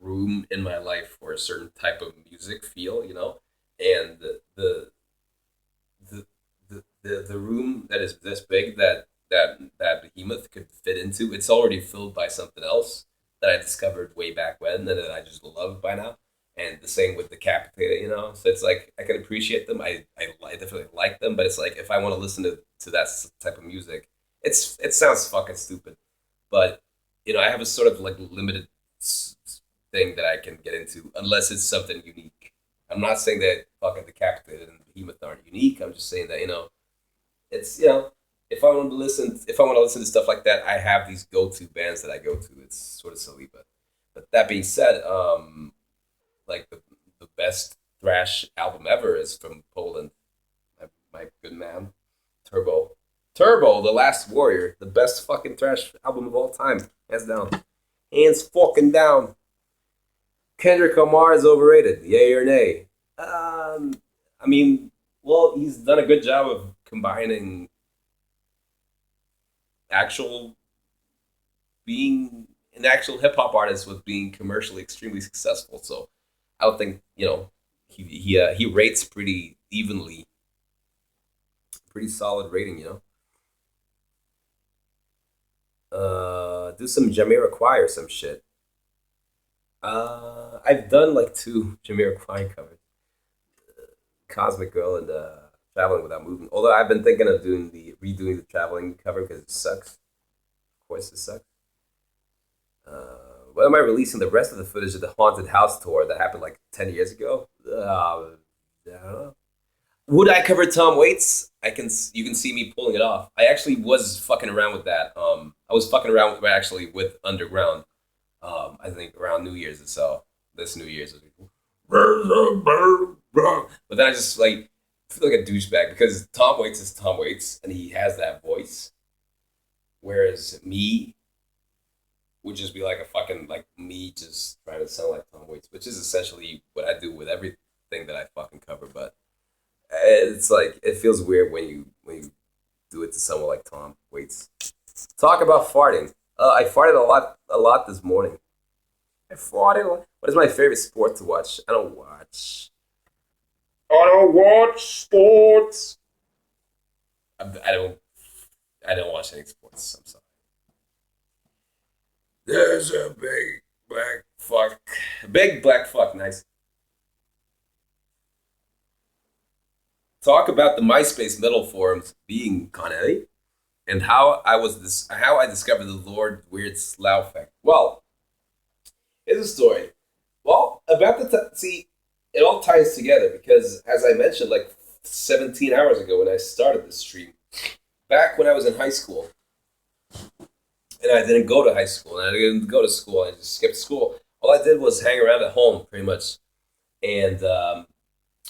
room in my life for a certain type of music feel, and the room that is this big that Behemoth could fit into, it's already filled by something else that I discovered way back when and that I just love by now. And the same with Decapitated. So it's like I can appreciate them. I definitely like them, but it's like if I want to listen to that type of music, it sounds fucking stupid, but I have a sort of like limited thing that I can get into unless it's something unique. I'm not saying that fucking Decapitated and Behemoth aren't unique. I'm just saying that it's if I want to listen to stuff like that, I have these go to bands that I go to. It's sort of silly, but that being said, like the best thrash album ever is from Poland. My good man, Turbo. Turbo, The Last Warrior, the best fucking thrash album of all time, hands down, hands fucking down. Kendrick Lamar is overrated, yay or nay? I mean, well, he's done a good job of combining actual being an actual hip hop artist with being commercially extremely successful. So I would think he rates pretty evenly, pretty solid rating. Do some Jamiroquai or some shit. I've done like two Jamiroquai covers, Cosmic Girl and Traveling Without Moving. Although I've been thinking of redoing the Traveling cover because it sucks. Of course, it sucks. When am I releasing the rest of the footage of the Haunted House tour that happened like 10 years ago? I don't know. Would I cover Tom Waits? You can see me pulling it off. I actually was fucking around with that. I was fucking around actually with Underground. I think around New Year's or so. This New Year's was but then I just like feel like a douchebag because Tom Waits is Tom Waits and he has that voice. Whereas me would just be like a fucking like me just trying to sound like Tom Waits, which is essentially what I do with everything that I fucking cover. But it's like it feels weird when you do it to someone like Tom Waits. Talk about farting. I farted a lot this morning. I farted. What is my favorite sport to watch? I don't watch sports. I don't. I don't watch any sports. I'm sorry. There's a big black fuck. Big black fuck. Nice. Talk about the MySpace metal forums being Con and how I discovered the Lord Weird Slough effect. Well, here's a story. Well, about the see. it all ties together because, as I mentioned, like 17 hours ago when I started this stream, back when I was in high school, and I didn't go to high school, and I didn't go to school, I just skipped school. All I did was hang around at home, pretty much. And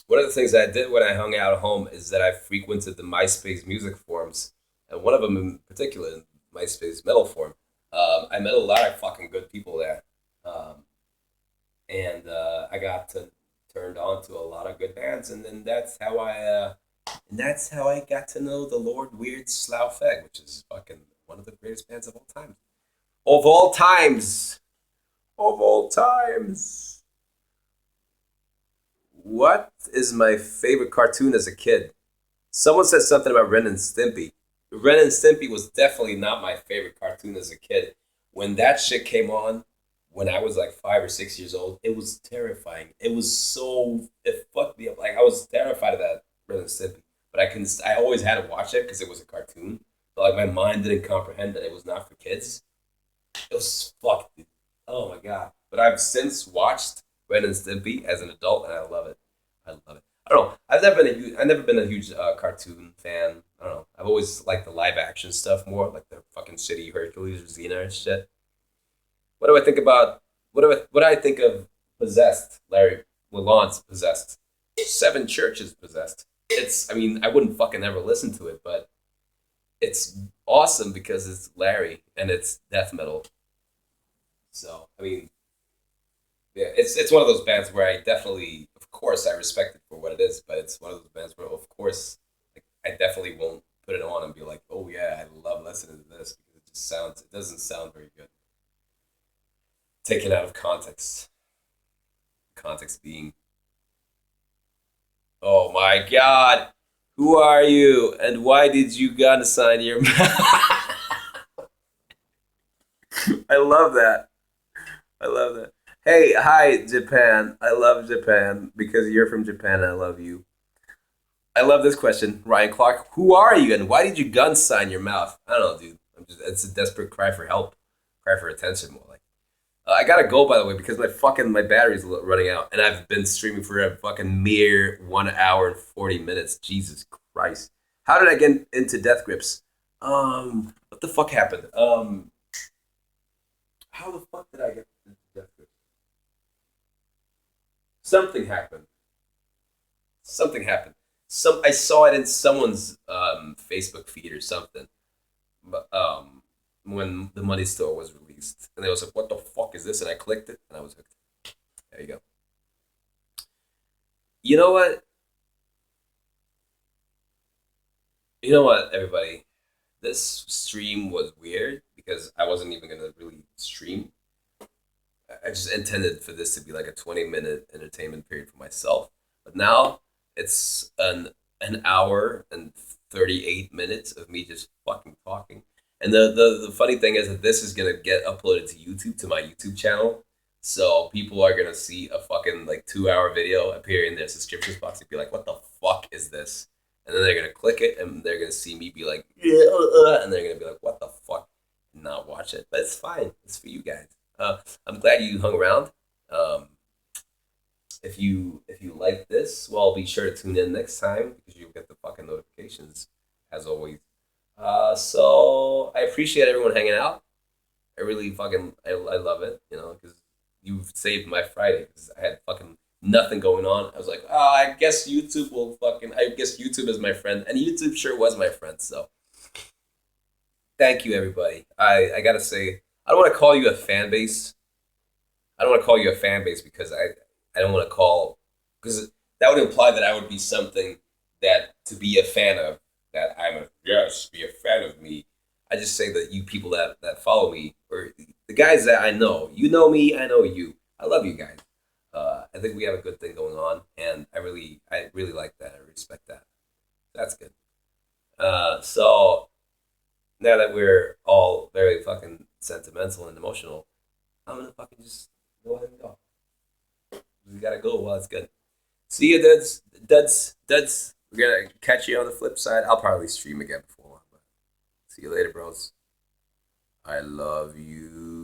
one of the things that I did when I hung out at home is that I frequented the MySpace music forums, and one of them in particular, MySpace metal forum. I met a lot of fucking good people there, um, and I got to turned on to a lot of good bands, and then that's how I got to know the Lord Weird Slough-Feg, which is fucking one of the greatest bands of all time. Of all times, of all times. What is my favorite cartoon as a kid? Someone said something about Ren and Stimpy. Ren and Stimpy was definitely not my favorite cartoon as a kid. When that shit came on, when I was like 5 or 6 years old, it was terrifying. It fucked me up. Like I was terrified of that Ren and Stimpy, but I always had to watch it because it was a cartoon. But like my mind didn't comprehend that it was not for kids. It was fucked, dude. Oh my god! But I've since watched Ren and Stimpy as an adult, and I love it. I love it. I don't know. I've never been a huge cartoon fan. I don't know. I've always liked the live action stuff more, like the fucking shitty Hercules or Xena and shit. What do I think about? What do I think of Possessed? Larry Lalonde's Possessed. Seven Churches Possessed. It's. I mean, I wouldn't fucking ever listen to it, but it's awesome because it's Larry and it's death metal. So I mean, yeah, it's one of those bands where I definitely, of course, I respect it for what it is, but it's one of those bands where, of course, like, I definitely won't put it on and be like, oh yeah, I love listening to this because it doesn't sound very good. Taken out of context. Context being, oh my god, who are you and why did you gun sign your mouth? I love that. I love that. Hey, hi, Japan. I love Japan because you're from Japan. I love you. I love this question, Ryan Clark. Who are you and why did you gun sign your mouth? I don't know, dude. It's a desperate cry for help, cry for attention, more like. I gotta go, by the way, because my battery's running out, and I've been streaming for a fucking mere 1 hour and 40 minutes. Jesus Christ! How did I get into Death Grips? What the fuck happened? How the fuck did I get into Death Grips? Something happened. Something happened. I saw it in someone's Facebook feed or something. But when the Money Store was released, and they was like, "What the fuck is this?" And I clicked it, and I was hooked. There you go. You know what? You know what, everybody? This stream was weird because I wasn't even gonna really stream. I just intended for this to be like a 20-minute entertainment period for myself. But now it's an hour and 38 minutes of me just fucking talking. And the funny thing is that this is gonna get uploaded to YouTube, to my YouTube channel. So people are gonna see a fucking like 2 hour video appear in their subscription box and be like, what the fuck is this? And then they're gonna click it and they're gonna see me be like, yeah, and they're gonna be like, what the fuck? And not watch it. But it's fine. It's for you guys. I'm glad you hung around. Um, if you like this, well, be sure to tune in next time because you'll get the fucking notifications as always. So I appreciate everyone hanging out. I really fucking I love it, because you've saved my Friday because I had fucking nothing going on. I was like, oh, I guess YouTube is my friend, and YouTube sure was my friend. So thank you, everybody. I gotta say, I don't want to call you a fan base. I don't want to call you a fan base because I don't want to call because that would imply that I would be something that to be a fan of. That I'm a yes, be a fan of me. I just say that you people that follow me or the guys that I know, you know me, I know you. I love you guys. I think we have a good thing going on, and I really like that. I respect that. That's good. So now that we're all very fucking sentimental and emotional, I'm gonna fucking just go ahead and go. We gotta go while it's good. See you, duds, duds, duds. We're gonna catch you on the flip side. I'll probably stream again before long, but see you later, bros. I love you.